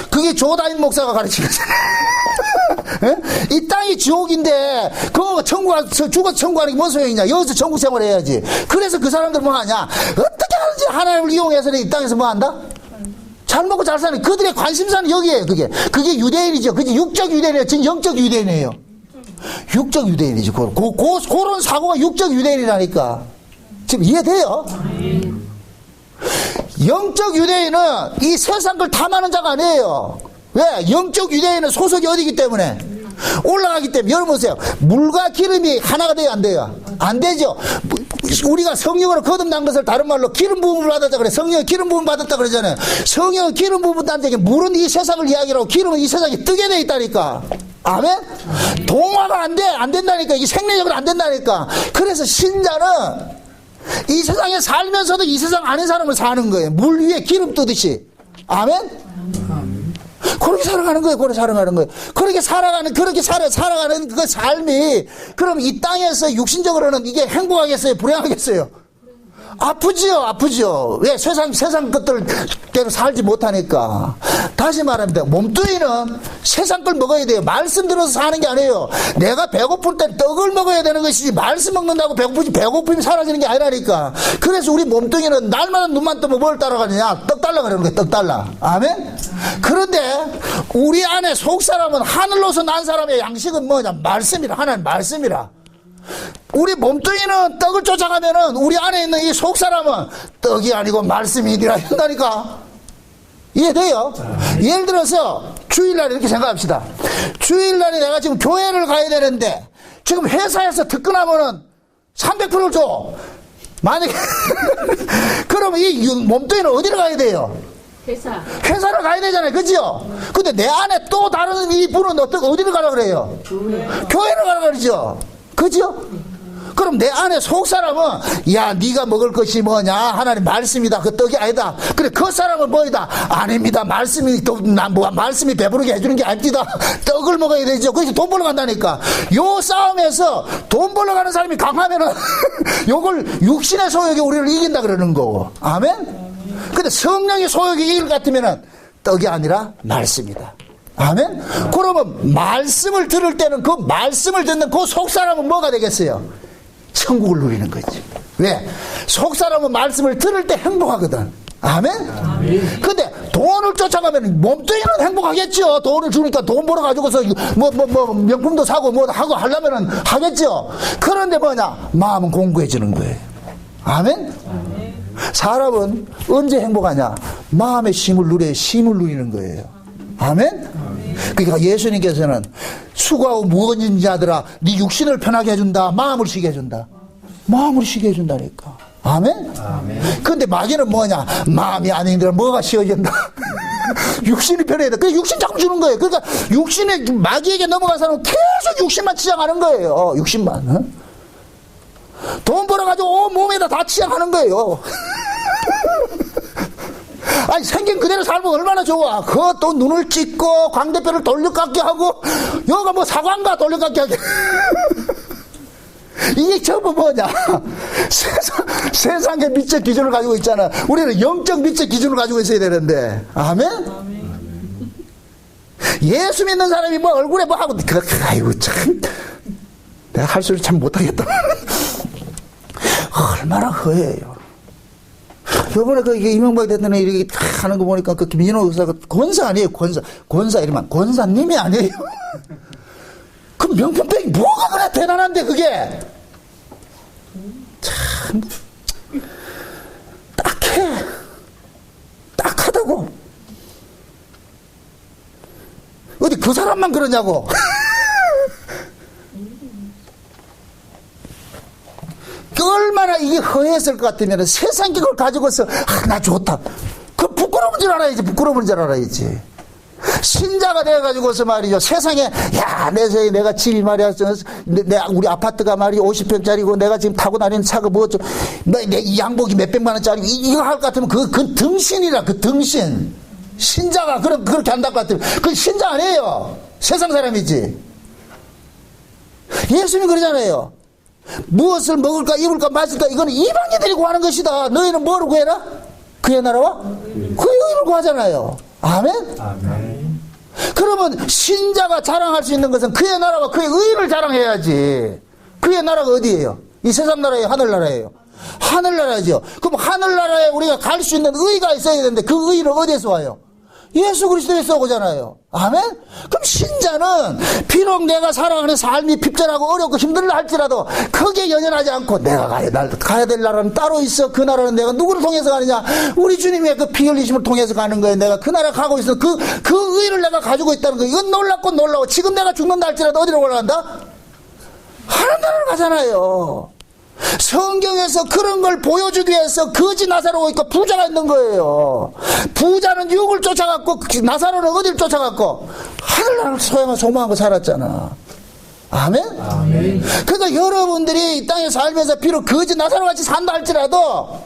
그게 조다임 목사가 가르친 거잖아. 이 땅이 지옥인데 그거 죽어서 천국하는 게 뭔 소용이냐? 여기서 천국 생활을 해야지. 그래서 그 사람들 뭐 하냐? 어떻게 하는지 하나님을 이용해서 이 땅에서 뭐 한다? 잘 먹고 잘 사는 그들의 관심사는 여기에요. 그게 유대인이죠. 그게 육적 유대인이에요. 지금 영적 유대인이에요. 육적 유대인이죠. 그런 사고가 육적 유대인이라니까. 지금 이해돼요? 영적 유대인은 이 세상 걸 탐하는 자가 아니에요. 왜? 영적 유대인은 소속이 어디기 때문에? 올라가기 때문에. 여러분 보세요. 물과 기름이 하나가 돼요? 안 돼요? 안 되죠. 우리가 성령으로 거듭난 것을 다른 말로 기름 부음을 받았다 그래. 성령의 기름 부음 받았다 그러잖아요. 성령의 기름 부음 받았다는 얘기 물은 이 세상을 이야기하고 기름은 이 세상에 뜨게 돼 있다니까. 아멘? 동화가 안 돼. 안 된다니까. 이게 생리적으로 안 된다니까. 그래서 신자는 이 세상에 살면서도 이 세상 안에 사람을 사는 거예요. 물 위에 기름 뜨듯이. 아멘? 그렇게 살아가는 거예요. 그렇게 살아가는 거예요. 그렇게 살아가는 그 삶이, 그럼 이 땅에서 육신적으로는 이게 행복하겠어요? 불행하겠어요? 아프죠. 왜? 세상 것들대로 살지 못하니까. 다시 말합니다. 몸뚱이는 세상 걸 먹어야 돼요. 말씀 들어서 사는 게 아니에요. 내가 배고플 때 떡을 먹어야 되는 것이지, 말씀 먹는다고 배고픔이 사라지는 게 아니라니까. 그래서 우리 몸뚱이는 날마다 눈만 뜨면 뭘 따라가느냐? 떡 달라 그러는 거예요. 떡 달라. 아멘? 그런데 우리 안에 속 사람은 하늘로서 난 사람의 양식은 뭐냐? 말씀이라. 하나님 말씀이라. 우리 몸뚱이는 떡을 쫓아가면은 우리 안에 있는 이 속 사람은 떡이 아니고 말씀이니라 한다니까. 이해돼요? 예를 들어서 주일날에 이렇게 생각합시다. 주일날에 내가 지금 교회를 가야 되는데 지금 회사에서 특근하면은 300%를 줘. 만약에 그러면 이 몸뚱이는 어디로 가야 돼요? 회사를 가야 되잖아요. 그죠? 근데 내 안에 또 다른 이 분은 어디를 가라 그래요? 교회를 가라 그러죠. 그죠? 그럼 내 안에 속 사람은 야 네가 먹을 것이 뭐냐? 하나님 말씀이다. 그 떡이 아니다. 그래 그 사람은 뭐이다? 아닙니다. 말씀이 말씀이 배부르게 해주는 게 아닙니다. 떡을 먹어야 되죠. 그래서 돈 벌러 간다니까. 요 싸움에서 돈 벌러 가는 사람이 강하면은 요걸 육신의 소욕이 우리를 이긴다 그러는 거고. 아멘? 근데 성령의 소욕이 이길 것 같으면은 떡이 아니라 말씀이다. 아멘? 그러면 말씀을 들을 때는 그 말씀을 듣는 그 속사람은 뭐가 되겠어요? 천국을 누리는 거지. 왜? 속사람은 말씀을 들을 때 행복하거든. 아멘? 근데 돈을 쫓아가면 몸뚱이는 행복하겠죠. 돈을 주니까 돈 벌어가지고서 명품도 사고 뭐 하고 하려면은 하겠죠. 그런데 뭐냐? 마음은 공고해지는 거예요. 아멘? 사람은 언제 행복하냐? 마음의 쉼을 누려야 쉼을 누리는 거예요. 아멘? 그러니까 예수님께서는 수고하고 무거운 자들아 네 육신을 편하게 해준다. 마음을 쉬게 해준다. 마음을 쉬게 해준다니까. 아멘? 근데 마귀는 뭐냐? 마음이 아닌데 뭐가 쉬어진다. 육신이 편해야 돼. 그래서 육신 자꾸 주는 거예요. 그러니까 육신에 마귀에게 넘어간 사람은 계속 육신만 치장하는 거예요. 육신만. 그래가지고 온 몸에다 다 치장하는 거예요. 아니, 생긴 그대로 살면 얼마나 좋아. 그것도 눈을 찢고, 광대뼈를 돌려깎게 하고, 여기가 뭐 사관가 돌려깎게 하게. 이게 전부 뭐냐? 세상의 미적 기준을 가지고 있잖아. 우리는 영적 미적 기준을 가지고 있어야 되는데. 아멘? 예수 믿는 사람이 뭐 얼굴에 뭐 하고, 아이고, 참. 내가 할 소리 참 못하겠다. 얼마나 허해요. 요번에 그 이명박 대통령이 이렇게 하는 거 보니까 그 김진호 의사가 권사 아니에요, 권사 이러면 권사님이 아니에요. 그 명품백이 뭐가 그래 대단한데 그게 참 딱해, 딱하다고. 어디 그 사람만 그러냐고. 얼마나 이게 허했을 것 같으면 세상 걸 가지고서 나 좋다. 그 부끄러운 줄 알아야지. 부끄러운 줄 알아야지. 신자가 돼가지고서 말이죠. 세상에 내가 집이 말이야 우리 아파트가 말이야 50평짜리고 내가 지금 타고 다니는 차가 뭐죠. 이 양복이 몇백만 원짜리고 이거 할 것 같으면 그 등신이라. 그 등신. 신자가 그렇게 한다고 같으면 그 신자 아니에요. 세상 사람이지. 예수님이 그러잖아요. 무엇을 먹을까 입을까 마실까 이거는 이방인들이 구하는 것이다. 너희는 뭐를 구해라? 그의 나라와 그의 의를 구하잖아요. 아멘? 아멘. 그러면 신자가 자랑할 수 있는 것은 그의 나라와 그의 의를 자랑해야지. 그의 나라가 어디예요? 이 세상 나라예요? 하늘나라예요? 하늘나라죠. 그럼 하늘나라에 우리가 갈 수 있는 의가 있어야 되는데 그 의는 어디에서 와요? 예수 그리스도에서 오잖아요. 아멘? 그럼 신자는 비록 내가 살아가는 삶이 핍절하고 어렵고 힘들다 할지라도 크게 연연하지 않고 내가 가야 될 나라는 따로 있어. 그 나라는 내가 누구를 통해서 가느냐? 우리 주님의 그 피 흘리심을 통해서 가는 거예요. 내가 그 나라 가고 있어. 그 의를 내가 가지고 있다는 거예요. 이건 놀랍고 놀라워. 지금 내가 죽는다 할지라도 어디로 올라간다? 하늘나라를 가잖아요. 성경에서 그런 걸 보여주기 위해서 거지 나사로가 있고 부자가 있는 거예요. 부자는 육을 쫓아갔고 나사로는 어디를 쫓아갔고 하늘나라를 소망하고 살았잖아. 아멘? 아멘. 그러니까 여러분들이 이 땅에 살면서 비록 거지 나사로같이 산다 할지라도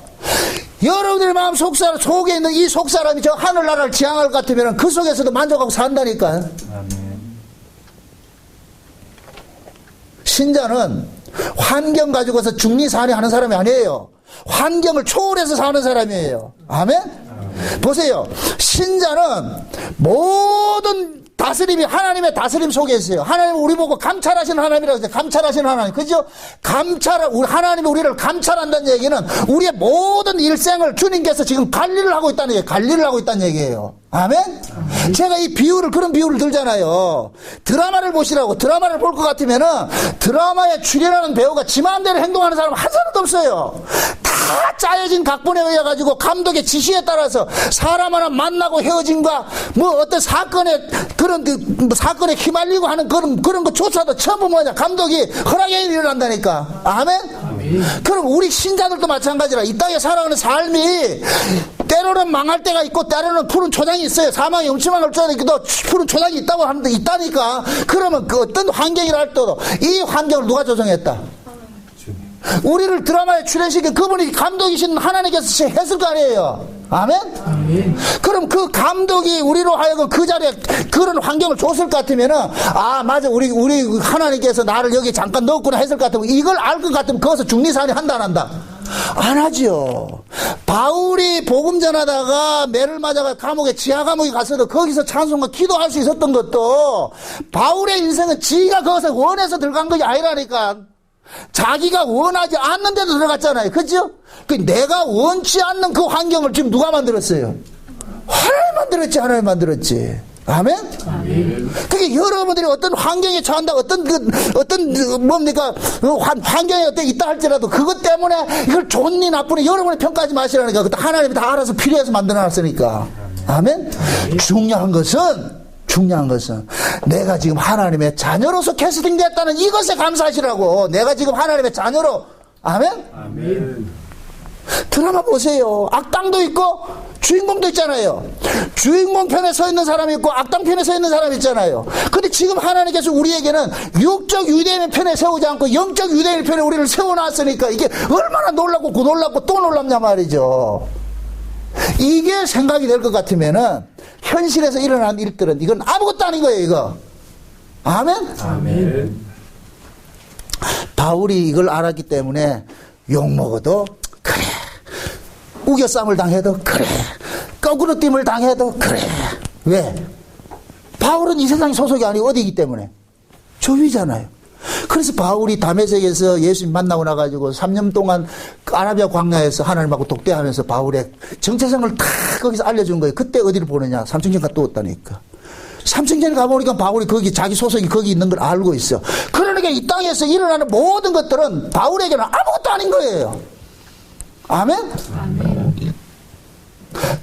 여러분들의 마음 속에 있는 이 속사람이 저 하늘나라를 지향할 것 같으면 그 속에서도 만족하고 산다니까. 아멘. 신자는 환경 가지고서 중리산이 하는 사람이 아니에요. 환경을 초월해서 사는 사람이에요. 아멘? 보세요. 신자는 모든 다스림이 하나님의 다스림 속에 있어요. 하나님은 우리 보고 감찰하시는 하나님이라고 했어요. 감찰하시는 하나님. 그죠? 하나님이 우리를 감찰한다는 얘기는 우리의 모든 일생을 주님께서 지금 관리를 하고 있다는 얘기예요. 관리를 하고 있다는 얘기예요. 아멘? 제가 그런 비유를 들잖아요. 드라마를 보시라고. 드라마를 볼 것 같으면은 드라마에 출연하는 배우가 지 마음대로 행동하는 사람은 한 사람도 없어요. 다 짜여진 각본에 의해 가지고 감독의 지시에 따라서 사람 하나 만나고 헤어짐과 뭐 어떤 사건에 사건에 휘말리고 하는 그런 것조차도 전부 뭐냐? 감독이 허락에 일어난다니까. 아멘? 그럼 우리 신자들도 마찬가지라. 이 땅에 살아가는 삶이 때로는 망할 때가 있고 때로는 푸른 초장이 있어요. 사망이 음침한 걸 줄 알기도 푸른 초장이 있다고 하는데 있다니까. 그러면 그 어떤 환경이라 할때도 이 환경을 누가 조성했다? 우리를 드라마에 출연시킨 그분이 감독이신 하나님께서 했을 거 아니에요. 아멘? 아멘. 그럼 그 감독이 우리로 하여금 그 자리에 그런 환경을 줬을 것 같으면은 맞아 우리 하나님께서 나를 여기 잠깐 넣었구나 했을 것 같으면 이걸 알 것 같으면 거기서 중리산이 한다 안 한다? 안 하지요. 바울이 복음 전하다가 매를 맞아가 지하 감옥에 갔어도 거기서 찬송과 기도할 수 있었던 것도 바울의 인생은 지가 거기서 원해서 들어간 것이 아니라니까. 자기가 원하지 않는 데도 들어갔잖아요. 그죠? 내가 원치 않는 그 환경을 지금 누가 만들었어요? 하나님 만들었지. 아멘? 아멘. 그게 여러분들이 어떤 환경에 처한다, 환경에 있다 할지라도 그것 때문에 이걸 좋니 나쁘니 여러분이 평가하지 마시라니까. 그것도 하나님이 다 알아서 필요해서 만들어 놨으니까. 아멘? 중요한 것은 내가 지금 하나님의 자녀로서 캐스팅됐다는 이것에 감사하시라고. 내가 지금 하나님의 자녀로. 아멘? 아멘. 드라마 보세요. 악당도 있고 주인공도 있잖아요. 주인공 편에 서 있는 사람이 있고 악당 편에 서 있는 사람이 있잖아요. 근데 지금 하나님께서 우리에게는 육적 유대인 편에 세우지 않고 영적 유대인 편에 우리를 세워놨으니까 이게 얼마나 놀랍고 놀랍고 또 놀랍냐 말이죠. 이게 생각이 될 것 같으면은 현실에서 일어난 일들은 이건 아무것도 아닌 거예요, 이거. 아멘? 아멘. 바울이 이걸 알았기 때문에 욕먹어도 그래, 우겨쌈을 당해도 그래, 거꾸로 띠을 당해도 그래. 왜? 바울은 이 세상 소속이 아니고 어디이기 때문에? 저 위잖아요. 그래서 바울이 다메섹에서 예수님 만나고 나가지고 3년 동안 아라비아 광야에서 하나님하고 독대하면서 바울의 정체성을 다 거기서 알려준 거예요. 그때 어디를 보느냐? 삼층전가 뚫었다니까. 삼층전에 가보니까 바울이 거기 자기 소속이 거기 있는 걸 알고 있어. 그러니까 이 땅에서 일어나는 모든 것들은 바울에게는 아무것도 아닌 거예요. 아멘? 아멘.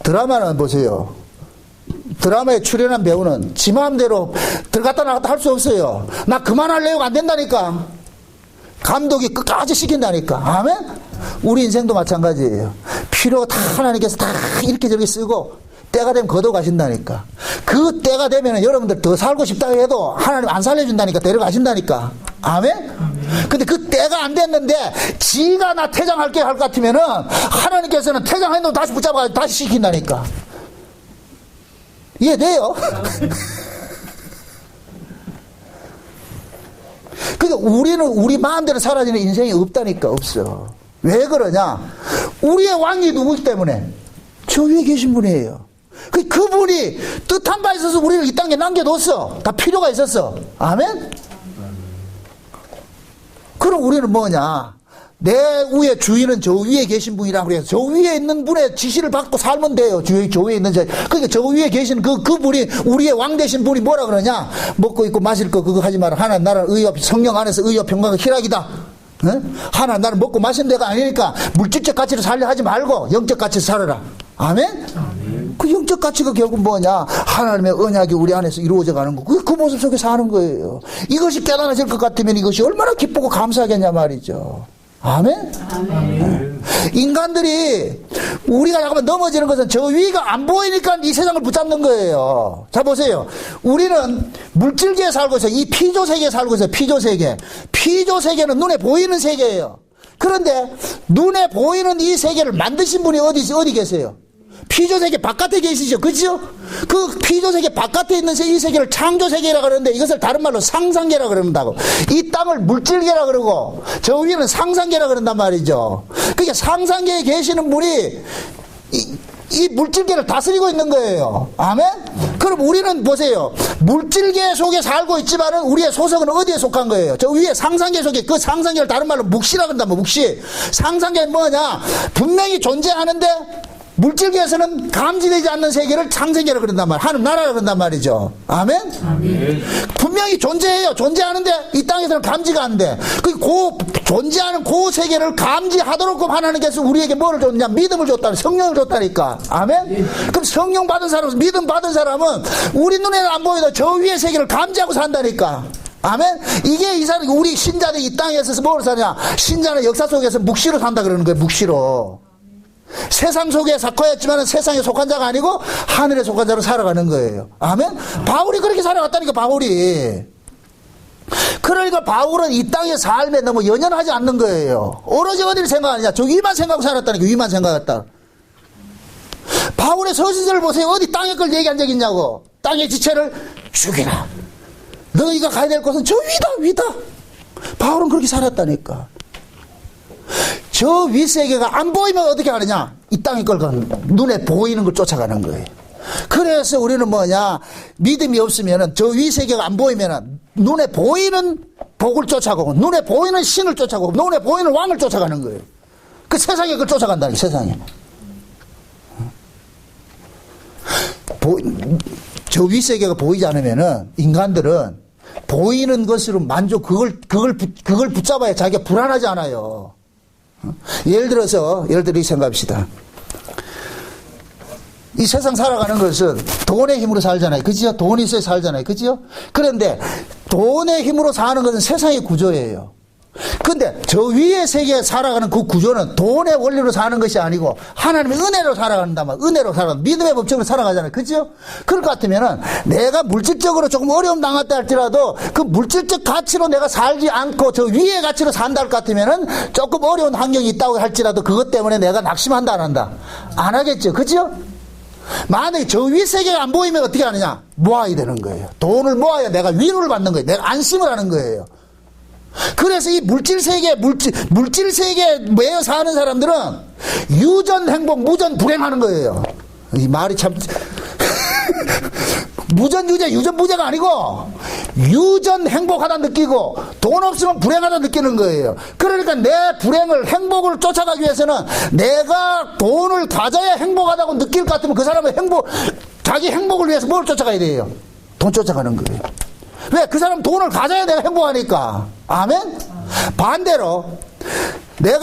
드라마는 보세요. 드라마에 출연한 배우는 지 마음대로 들어갔다 나갔다 할 수 없어요. 나 그만할래요? 안 된다니까. 감독이 끝까지 시킨다니까. 아멘? 우리 인생도 마찬가지예요. 필요 다 하나님께서 다 이렇게 저렇게 쓰고 때가 되면 거둬 가신다니까. 그 때가 되면 여러분들 더 살고 싶다 해도 하나님 안 살려준다니까. 데려가신다니까. 아멘? 근데 그 때가 안 됐는데 지가 나 퇴장할게 할 것 같으면은 하나님께서는 퇴장했는데 다시 붙잡아 다시 시킨다니까. 이해돼요? 그러니까 우리는 우리 마음대로 사라지는 인생이 없다니까. 없어. 왜 그러냐? 우리의 왕이 누구기 때문에? 저 위에 계신 분이에요. 그분이 뜻한 바 있어서 우리를 이 땅에 남겨뒀어. 다 필요가 있었어. 아멘? 그럼 우리는 뭐냐? 내 위에 주인은 저 위에 계신 분이라고 그래서 저 위에 있는 분의 지시를 받고 살면 돼요. 저 위에 있는 자. 그러니까 저 위에 계신 그분이 우리의 왕 되신 분이 뭐라 그러냐? 먹고 있고 마실 거 그거 하지 마라. 하나님 나라는 의와 성령 안에서 의와 평강과 희락이다. 응? 하나님 나는 먹고 마시는 데가 아니니까 물질적 가치를 살려 하지 말고 영적 가치를 살아라. 아멘? 아멘. 그 영적 가치가 결국 뭐냐? 하나님의 언약이 우리 안에서 이루어져 가는 거. 그 모습 속에 사는 거예요. 이것이 깨달아질 것 같으면 이것이 얼마나 기쁘고 감사하겠냐 말이죠. 아멘? 아멘. 인간들이 우리가 잠깐만 넘어지는 것은 저 위가 안 보이니까 이 세상을 붙잡는 거예요. 자 보세요. 우리는 물질계에 살고 있어요. 이 피조 세계에 살고 있어요. 피조 세계. 피조 세계는 눈에 보이는 세계예요. 그런데 눈에 보이는 이 세계를 만드신 분이 어디 계세요? 피조세계 바깥에 계시죠. 그죠? 그 피조세계 바깥에 있는 이 세계를 창조세계라 그러는데 이것을 다른 말로 상상계라 그런다고. 이 땅을 물질계라 그러고 저 위는 상상계라 그런단 말이죠. 그러니까 상상계에 계시는 분이 이 물질계를 다스리고 있는 거예요. 아멘? 그럼 우리는 보세요. 물질계 속에 살고 있지만은 우리의 소속은 어디에 속한 거예요? 저 위에 상상계 속에 그 상상계를 다른 말로 묵시라 그런다. 묵시. 상상계는 뭐냐? 분명히 존재하는데 물질계에서는 감지되지 않는 세계를 창생계라 그런단 말이에요. 하늘 나라라 그런단 말이죠. 아멘? 아멘. 분명히 존재해요. 존재하는데 이 땅에서는 감지가 안 돼. 그 존재하는 그 세계를 감지하도록 하나님께서 우리에게 뭐를 줬냐? 믿음을 줬다니. 성령을 줬다니까. 아멘? 그럼 성령 받은 사람은, 믿음 받은 사람은 우리 눈에는 안 보여도 저 위의 세계를 감지하고 산다니까. 아멘? 이게 이 사람, 우리 신자들이 이 땅에 있어서 뭘 사냐? 신자는 역사 속에서 묵시로 산다 그러는 거예요. 묵시로. 세상 속에 사코였지만 세상에 속한 자가 아니고 하늘에 속한 자로 살아가는 거예요. 아멘? 바울이 그렇게 살아갔다니까. 바울이. 그러니까 바울은 이 땅의 삶에 너무 연연하지 않는 거예요. 오로지 어디를 생각하느냐? 저 위만 생각하고 살았다니까. 위만 생각했다. 바울의 서신서를 보세요. 어디 땅의 걸 얘기한 적 있냐고. 땅의 지체를 죽이라. 너희가 가야 될 곳은 저 위다. 바울은 그렇게 살았다니까. 저 윗세계가 안 보이면 어떻게 하느냐? 이 땅의 걸 눈에 보이는 걸 쫓아가는 거예요. 그래서 우리는 뭐냐? 믿음이 없으면은 저 윗세계가 안 보이면은 눈에 보이는 복을 쫓아가고 눈에 보이는 신을 쫓아가고 눈에 보이는 왕을 쫓아가는 거예요. 그 세상에 그걸 쫓아간다니. 세상에. 저 윗세계가 보이지 않으면은 인간들은 보이는 것으로 그걸 붙잡아야 자기가 불안하지 않아요. 예를 들어 이 생각합시다. 이 세상 살아가는 것은 돈의 힘으로 살잖아요. 그지요? 돈이 있어야 살잖아요. 그지요? 그런데 돈의 힘으로 사는 것은 세상의 구조예요. 근데 저 위의 세계에 살아가는 그 구조는 돈의 원리로 사는 것이 아니고 하나님의 은혜로 살아간다 말. 은혜로 살아간다. 믿음의 법칙으로 살아가잖아요. 그죠? 그럴 것 같으면은 내가 물질적으로 조금 어려움 당했다 할지라도 그 물질적 가치로 내가 살지 않고 저 위의 가치로 산다 할 것 같으면은 조금 어려운 환경이 있다고 할지라도 그것 때문에 내가 낙심한다 안 한다? 안 하겠죠. 그죠? 만약에 저 위 세계가 안 보이면 어떻게 하느냐? 모아야 되는 거예요. 돈을 모아야 내가 위로를 받는 거예요. 내가 안심을 하는 거예요. 그래서 이 물질 세계에 매여 사는 사람들은 유전 행복, 무전 불행하는 거예요. 이 말이 참 무전 유죄, 유전 무죄가 아니고 유전 행복하다 느끼고 돈 없으면 불행하다 느끼는 거예요. 그러니까 내 불행을, 행복을 쫓아가기 위해서는 내가 돈을 가져야 행복하다고 느낄 것 같으면 그 사람은 자기 행복을 위해서 뭘 쫓아가야 돼요? 돈 쫓아가는 거예요. 왜? 그 사람 돈을 가져야 내가 행복하니까. 아멘? 반대로 내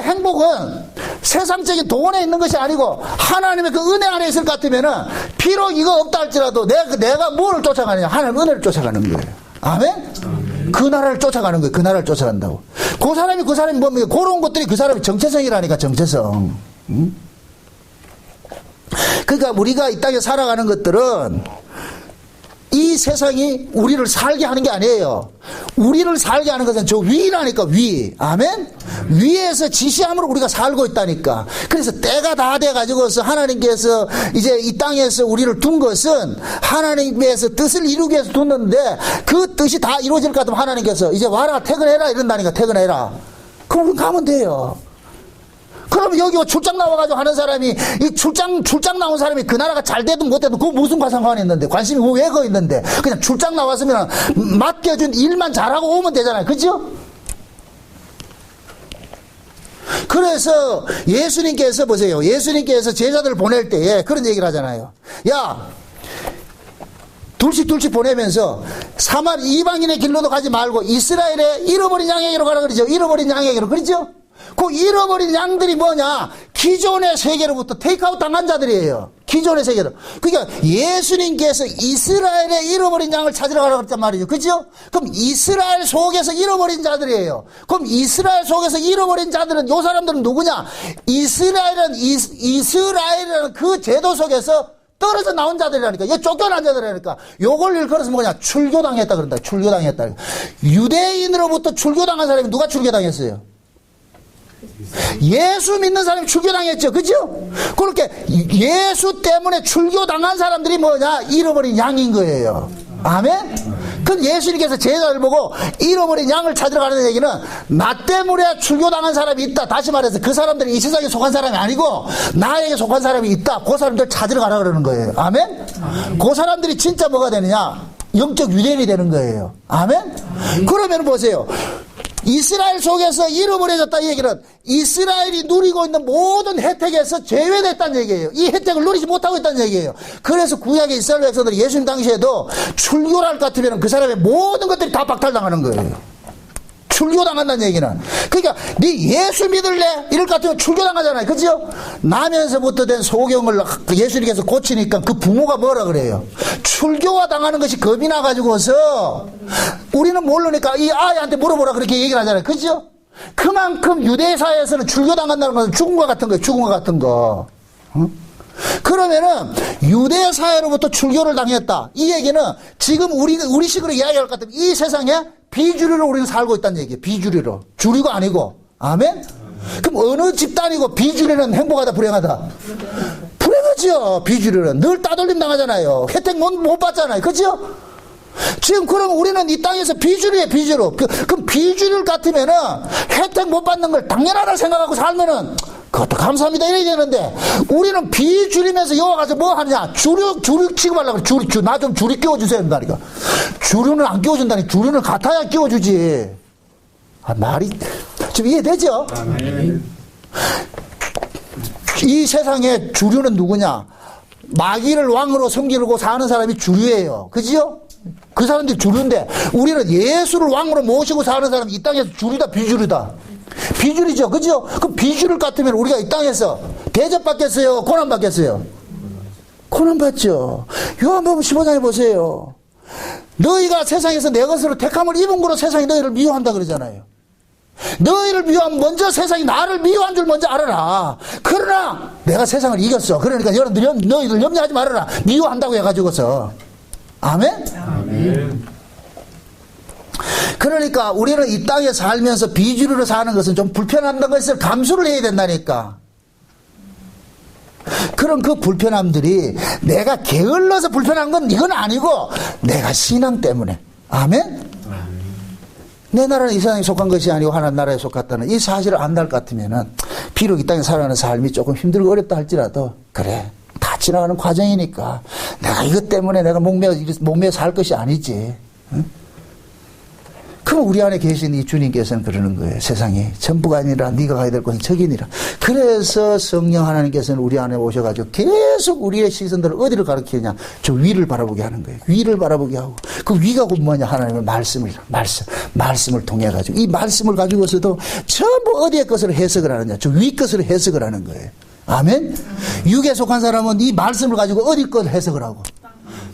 행복은 세상적인 돈에 있는 것이 아니고 하나님의 그 은혜 안에 있을 것 같으면은 비록 이거 없다 할지라도 내가 뭐를 쫓아가느냐? 하나님 은혜를 쫓아가는 거예요. 아멘? 그 나라를 쫓아가는 거예요. 그 나라를 쫓아간다고. 그 사람이 뭡니까? 그런 것들이 그 사람의 정체성이라니까, 정체성. 응? 그러니까 우리가 이 땅에 살아가는 것들은 이 세상이 우리를 살게 하는 게 아니에요. 우리를 살게 하는 것은 저 위라니까, 위. 아멘? 위에서 지시함으로 우리가 살고 있다니까. 그래서 때가 다 돼가지고서 하나님께서 이제 이 땅에서 우리를 둔 것은 하나님께서 뜻을 이루기 위해서 뒀는데 그 뜻이 다 이루어질 것 같으면 하나님께서 이제 와라, 퇴근해라 이런다니까, 퇴근해라. 그럼 가면 돼요. 그럼 여기 출장 나와가지고 하는 사람이, 이 출장 나온 사람이 그 나라가 잘 되든 못 되든 그거 무슨 상관이 있는데, 관심이 왜 거 있는데, 그냥 출장 나왔으면 맡겨준 일만 잘하고 오면 되잖아요. 그죠? 그래서 예수님께서 보세요. 예수님께서 제자들을 보낼 때에 그런 얘기를 하잖아요. 야, 둘씩 보내면서 이방인의 길로도 가지 말고 이스라엘의 잃어버린 양에게로 가라 그러죠. 잃어버린 양에게로. 그러죠? 그 잃어버린 양들이 뭐냐? 기존의 세계로부터 테이크아웃 당한 자들이에요. 기존의 세계로. 그러니까 예수님께서 이스라엘의 잃어버린 양을 찾으러 가라고 했단 말이죠. 그죠? 그럼 이스라엘 속에서 잃어버린 자들이에요. 그럼 이스라엘 속에서 잃어버린 자들은, 요 사람들은 누구냐? 이스라엘이라는 그 제도 속에서 떨어져 나온 자들이라니까. 이거 쫓겨난 자들이라니까. 요걸 일컬어서 뭐냐? 출교당했다 그런다. 출교당했다. 유대인으로부터 출교당한 사람이 누가 출교당했어요? 예수 믿는 사람이 출교당했죠. 그죠? 그렇게 예수 때문에 출교당한 사람들이 뭐냐? 잃어버린 양인 거예요. 아멘? 그럼 예수님께서 제자를 보고 잃어버린 양을 찾으러 가는 얘기는 나 때문에 출교당한 사람이 있다. 다시 말해서 그 사람들이 이 세상에 속한 사람이 아니고 나에게 속한 사람이 있다. 그 사람들 찾으러 가라 그러는 거예요. 아멘? 그 사람들이 진짜 뭐가 되느냐? 영적 유대인이 되는 거예요. 아멘? 그러면 보세요. 이스라엘 속에서 잃어버려졌다 이 얘기는 이스라엘이 누리고 있는 모든 혜택에서 제외됐다는 얘기예요. 이 혜택을 누리지 못하고 있다는 얘기예요. 그래서 구약의 이스라엘 백성들이 예수님 당시에도 출교를 할 것 같으면 그 사람의 모든 것들이 다 박탈당하는 거예요. 출교당한다는 얘기는. 그러니까 네 예수 믿을래? 이럴 것 같으면 출교당하잖아요. 그죠? 나면서부터 된 소경을 예수님께서 고치니까 그 부모가 뭐라 그래요? 출교가 당하는 것이 겁이 나가지고서 우리는 모르니까 이 아이한테 물어보라 그렇게 얘기를 하잖아요. 그죠? 그만큼 유대사회에서는 출교당한다는 것은 죽은 것 같은 거예요. 죽은 것 같은 거. 응? 그러면은 유대사회로부터 출교를 당했다. 이 얘기는 지금 우리식으로 이야기할 것 같으면 이 세상에 비주류로 우리는 살고 있다는 얘기예요. 비주류로. 주류가 아니고. 아멘? 그럼 어느 집단이고 비주류는 행복하다, 불행하다? 불행하죠. 비주류는. 늘 따돌림 당하잖아요. 혜택 못 받잖아요. 그죠? 지금 그럼 우리는 이 땅에서 비주류에 비주류. 그럼 비주류 같으면은 혜택 못 받는 걸 당연하다 생각하고 살면은 그것도 감사합니다 이래야 되는데 우리는 비주류면서 여기 가서 뭐 하느냐? 주류 취급하려고 그래. 나 좀 주류 끼워주세요 한다니까. 주류는 안 끼워준다니. 주류는 같아야 끼워주지. 말이 지금 이해되죠? 이 세상에 주류는 누구냐? 마귀를 왕으로 섬기고 사는 사람이 주류예요. 그지요? 그 사람들이 주류인데 우리는 예수를 왕으로 모시고 사는 사람이 이 땅에서 주류다, 비주류다? 비주류죠. 그죠? 그럼 비주류 같으면 우리가 이 땅에서 대접받겠어요? 고난받겠어요? 고난받죠. 요한복음 15장에 보세요. 너희가 세상에서 내 것으로 택함을 입은 거로 세상이 너희를 미워한다 그러잖아요. 너희를 미워하면 먼저 세상이 나를 미워한 줄 먼저 알아라. 그러나 내가 세상을 이겼어. 그러니까 여러분들 너희들 염려하지 말아라. 미워한다고 해가지고서. 아멘? 아멘. 그러니까 우리는 이 땅에 살면서 비주류로 사는 것은 좀 불편한 것을 감수를 해야 된다니까. 그런 그 불편함들이 내가 게을러서 불편한 건 이건 아니고 내가 신앙 때문에. 아멘? 내 나라는 이 세상에 속한 것이 아니고 하나님 나라에 속했다는 이 사실을 안달 같으면은 비록 이 땅에 살아가는 삶이 조금 힘들고 어렵다 할지라도 그래 다 지나가는 과정이니까 내가 이것 때문에 내가 목매어 살 것이 아니지. 응? 그럼 우리 안에 계신 이 주님께서는 그러는 거예요. 세상이 전부가 아니라 네가 가야 될 곳은 저기니라. 그래서 성령 하나님께서는 우리 안에 오셔가지고 계속 우리의 시선들을 어디를 가리키느냐. 저 위를 바라보게 하는 거예요. 위를 바라보게 하고 그 위가 곧 뭐냐. 하나님의 말씀을 통해 가지고 이 말씀을 가지고서도 전부 어디의 것을 해석을 하느냐. 저 위 것을 해석을 하는 거예요. 아멘? 육에 속한 사람은 이 말씀을 가지고 어디 걸 해석을 하고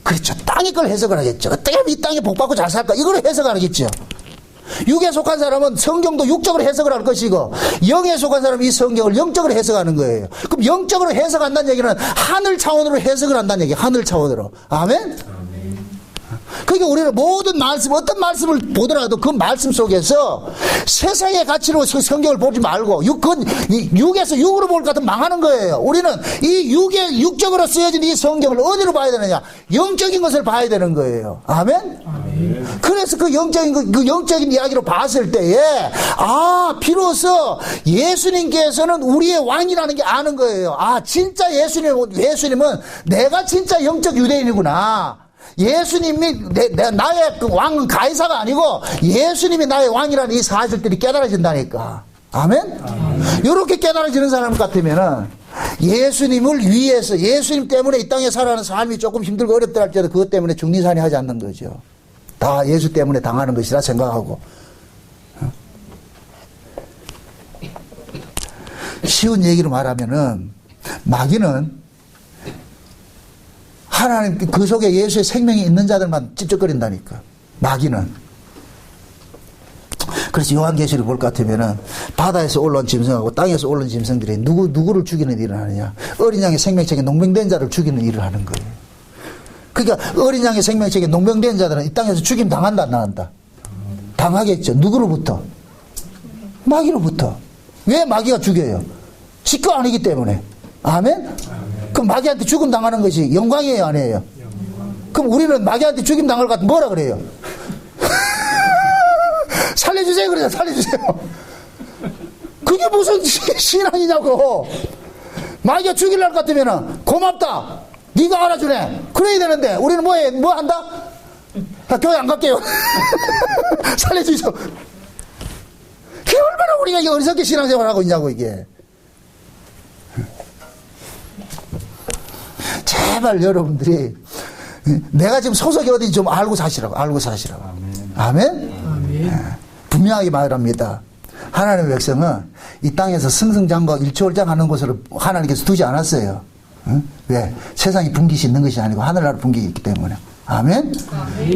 그렇죠. 땅의 걸 해석을 하겠죠. 어떻게 하면 이 땅에 복받고 잘 살까? 이걸 해석을 하겠죠. 육에 속한 사람은 성경도 육적으로 해석을 할 것이고 영에 속한 사람은 이 성경을 영적으로 해석하는 거예요. 그럼 영적으로 해석한다는 얘기는 하늘 차원으로 해석을 한다는 얘기예요. 하늘 차원으로. 아멘? 그러니까 우리는 모든 말씀, 어떤 말씀을 보더라도 그 말씀 속에서 세상의 가치로 성경을 보지 말고 육에서 육으로 볼 것 같으면 망하는 거예요. 우리는 이 육적으로 쓰여진 이 성경을 어디로 봐야 되느냐? 영적인 것을 봐야 되는 거예요. 아멘? 아멘. 그래서 그 영적인 이야기로 봤을 때에 비로소 예수님께서는 우리의 왕이라는 게 아는 거예요. 진짜 예수님은 내가 진짜 영적 유대인이구나. 예수님이 나의 그 왕은 가이사가 아니고 예수님이 나의 왕이라는 이 사실들이 깨달아진다니까. 아멘? 이렇게 깨달아지는 사람 같으면은 예수님을 위해서 예수님 때문에 이 땅에 살아가는 삶이 조금 힘들고 어렵다 할지라도 그것 때문에 중리산이 하지 않는 거죠. 다 예수 때문에 당하는 것이라 생각하고. 쉬운 얘기로 말하면은 마귀는 하나님 그 속에 예수의 생명이 있는 자들만 찝쩍거린다니까. 마귀는. 그래서 요한계시를 볼 것 같으면은 바다에서 올라온 짐승하고 땅에서 올라온 짐승들이 누구를 죽이는 일을 하느냐. 어린 양의 생명책에 농병된 자를 죽이는 일을 하는 거예요. 그러니까 어린 양의 생명책에 농병된 자들은 이 땅에서 죽임 당한다 안 당한다? 당하겠죠. 누구로부터? 마귀로부터. 왜 마귀가 죽여요? 지 거 아니기 때문에. 아멘? 그럼 마귀한테 죽임 당하는 것이 영광이에요, 아니에요? 그럼 우리는 마귀한테 죽임 당할 것 같으면 뭐라 그래요? 살려주세요, 그래요. 살려주세요. 그게 무슨 신앙이냐고. 마귀가 죽이려고 것 같으면 고맙다. 네가 알아주네. 그래야 되는데 우리는 뭐 한다? 교회 안 갈게요. 살려주죠. 그게 얼마나 우리가 어리석게 신앙생활을 하고 있냐고 이게. 제발 여러분들이 내가 지금 소속이 어딘지 좀 알고 사시라고. 아멘? 아멘? 분명하게 말합니다. 하나님의 백성은 이 땅에서 승승장구하고 일취월장하는 곳으로 하나님께서 두지 않았어요. 응? 왜? 세상이 붕기시 있는 것이 아니고 하늘나라 붕기가 있기 때문에. 아멘?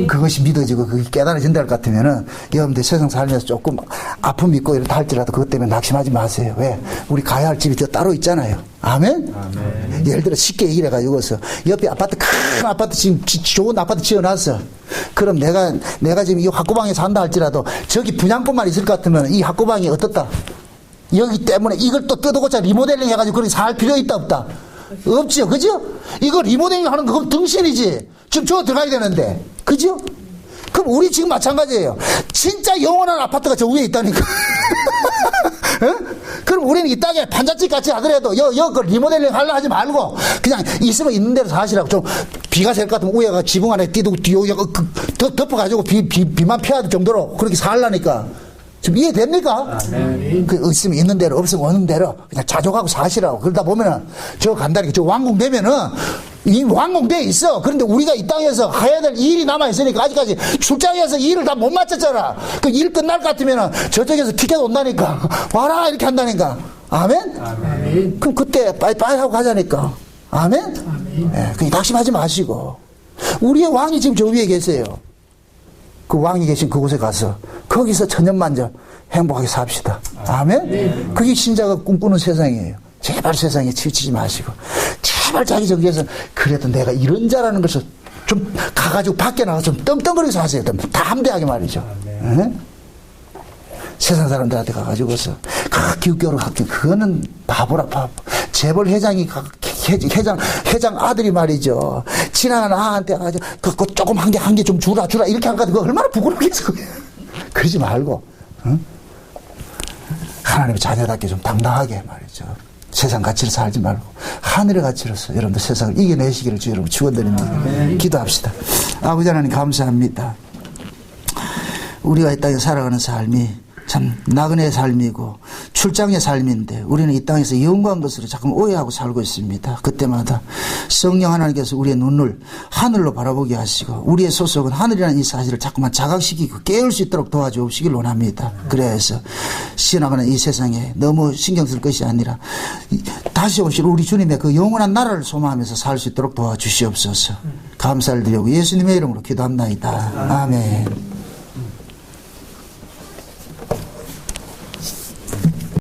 그것이 믿어지고 그게 깨달아진다 할 것 같으면은 여러분들 세상 살면서 조금 아픔이 있고 이렇다 할지라도 그것 때문에 낙심하지 마세요. 왜? 우리 가야 할 집이 더 따로 있잖아요. 아멘? 예를 들어 쉽게 얘기를 해가지고서 옆에 아파트 큰 아파트 지금 좋은 아파트 지어놨어. 그럼 내가 지금 이 학구방에 산다 할지라도 저기 분양권만 있을 것 같으면 이 학구방이 어떻다? 여기 때문에 이걸 또 뜯어고쳐 리모델링 해가지고 그렇게 살 필요 있다 없다? 없죠. 그죠? 이거 리모델링 하는 거 그건 등신이지. 지금 저 들어가야 되는데. 그죠? 그럼 우리 지금 마찬가지예요. 진짜 영원한 아파트가 저 위에 있다니까. 그럼 우리는 이 땅에 판잣집 같이 하더라도 그 리모델링 하려 하지 말고 그냥 있으면 있는 대로 사시라고. 좀 비가 셀 것 같으면 위에가 지붕 안에 띄고 덮어가지고 비만 피할 정도로 그렇게 살라니까. 지금 이해됩니까? 그 있으면 있는 대로 없으면 없는 대로 그냥 자족하고 사시라고. 그러다 보면은 저 간다니까. 저 완공되면은 이 완공돼 있어. 그런데 우리가 이 땅에서 해야 될 일이 남아 있으니까 아직까지 출장에서 일을 다 못 마쳤잖아. 그 일 끝날 것 같으면은 저쪽에서 티켓 온다니까. 와라 이렇게 한다니까. 아멘? 아멘. 그럼 그때 빠이빠이 하고 가자니까. 아멘? 아멘. 예, 그냥 낙심하지 마시고. 우리의 왕이 지금 저 위에 계세요. 그 왕이 계신 그곳에 가서 거기서 천년만년 행복하게 삽시다. 아멘? 그게 신자가 꿈꾸는 세상이에요. 제발 세상에 치우치지 마시고 제발 자기 정신에서 그래도 내가 이런 자라는 것을 좀 가가지고 밖에 나가서 좀 떵떵거리면서 하세요. 다 함대하게 말이죠. 응? 세상 사람들한테 가가지고서 기웃겨로 갖기 그거는 바보라 바보. 재벌 회장이 회장 아들이 말이죠. 지나가는 아한테 가가지고 그거 조금 한 개 좀 주라 이렇게 한 거 그거 얼마나 부끄럽겠어. 그러지 말고 응? 하나님의 자녀답게 좀 당당하게 말이죠. 세상 가치로 살지 말고 하늘의 가치로서 여러분들 세상을 이겨내시기를 주 여러분 축원드립니다. 기도합시다. 아버지 하나님 감사합니다. 우리가 이 땅에 살아가는 삶이 참 나그네의 삶이고 출장의 삶인데 우리는 이 땅에서 영광한 것으로 자꾸 오해하고 살고 있습니다. 그때마다 성령 하나님께서 우리의 눈을 하늘로 바라보게 하시고 우리의 소속은 하늘이라는 이 사실을 자꾸만 자각시키고 깨울 수 있도록 도와주시길 원합니다. 그래서 지나가는 이 세상에 너무 신경 쓸 것이 아니라 다시 오실 우리 주님의 그 영원한 나라를 소망하면서 살 수 있도록 도와주시옵소서. 감사를 드리고 예수님의 이름으로 기도합나이다. 아멘.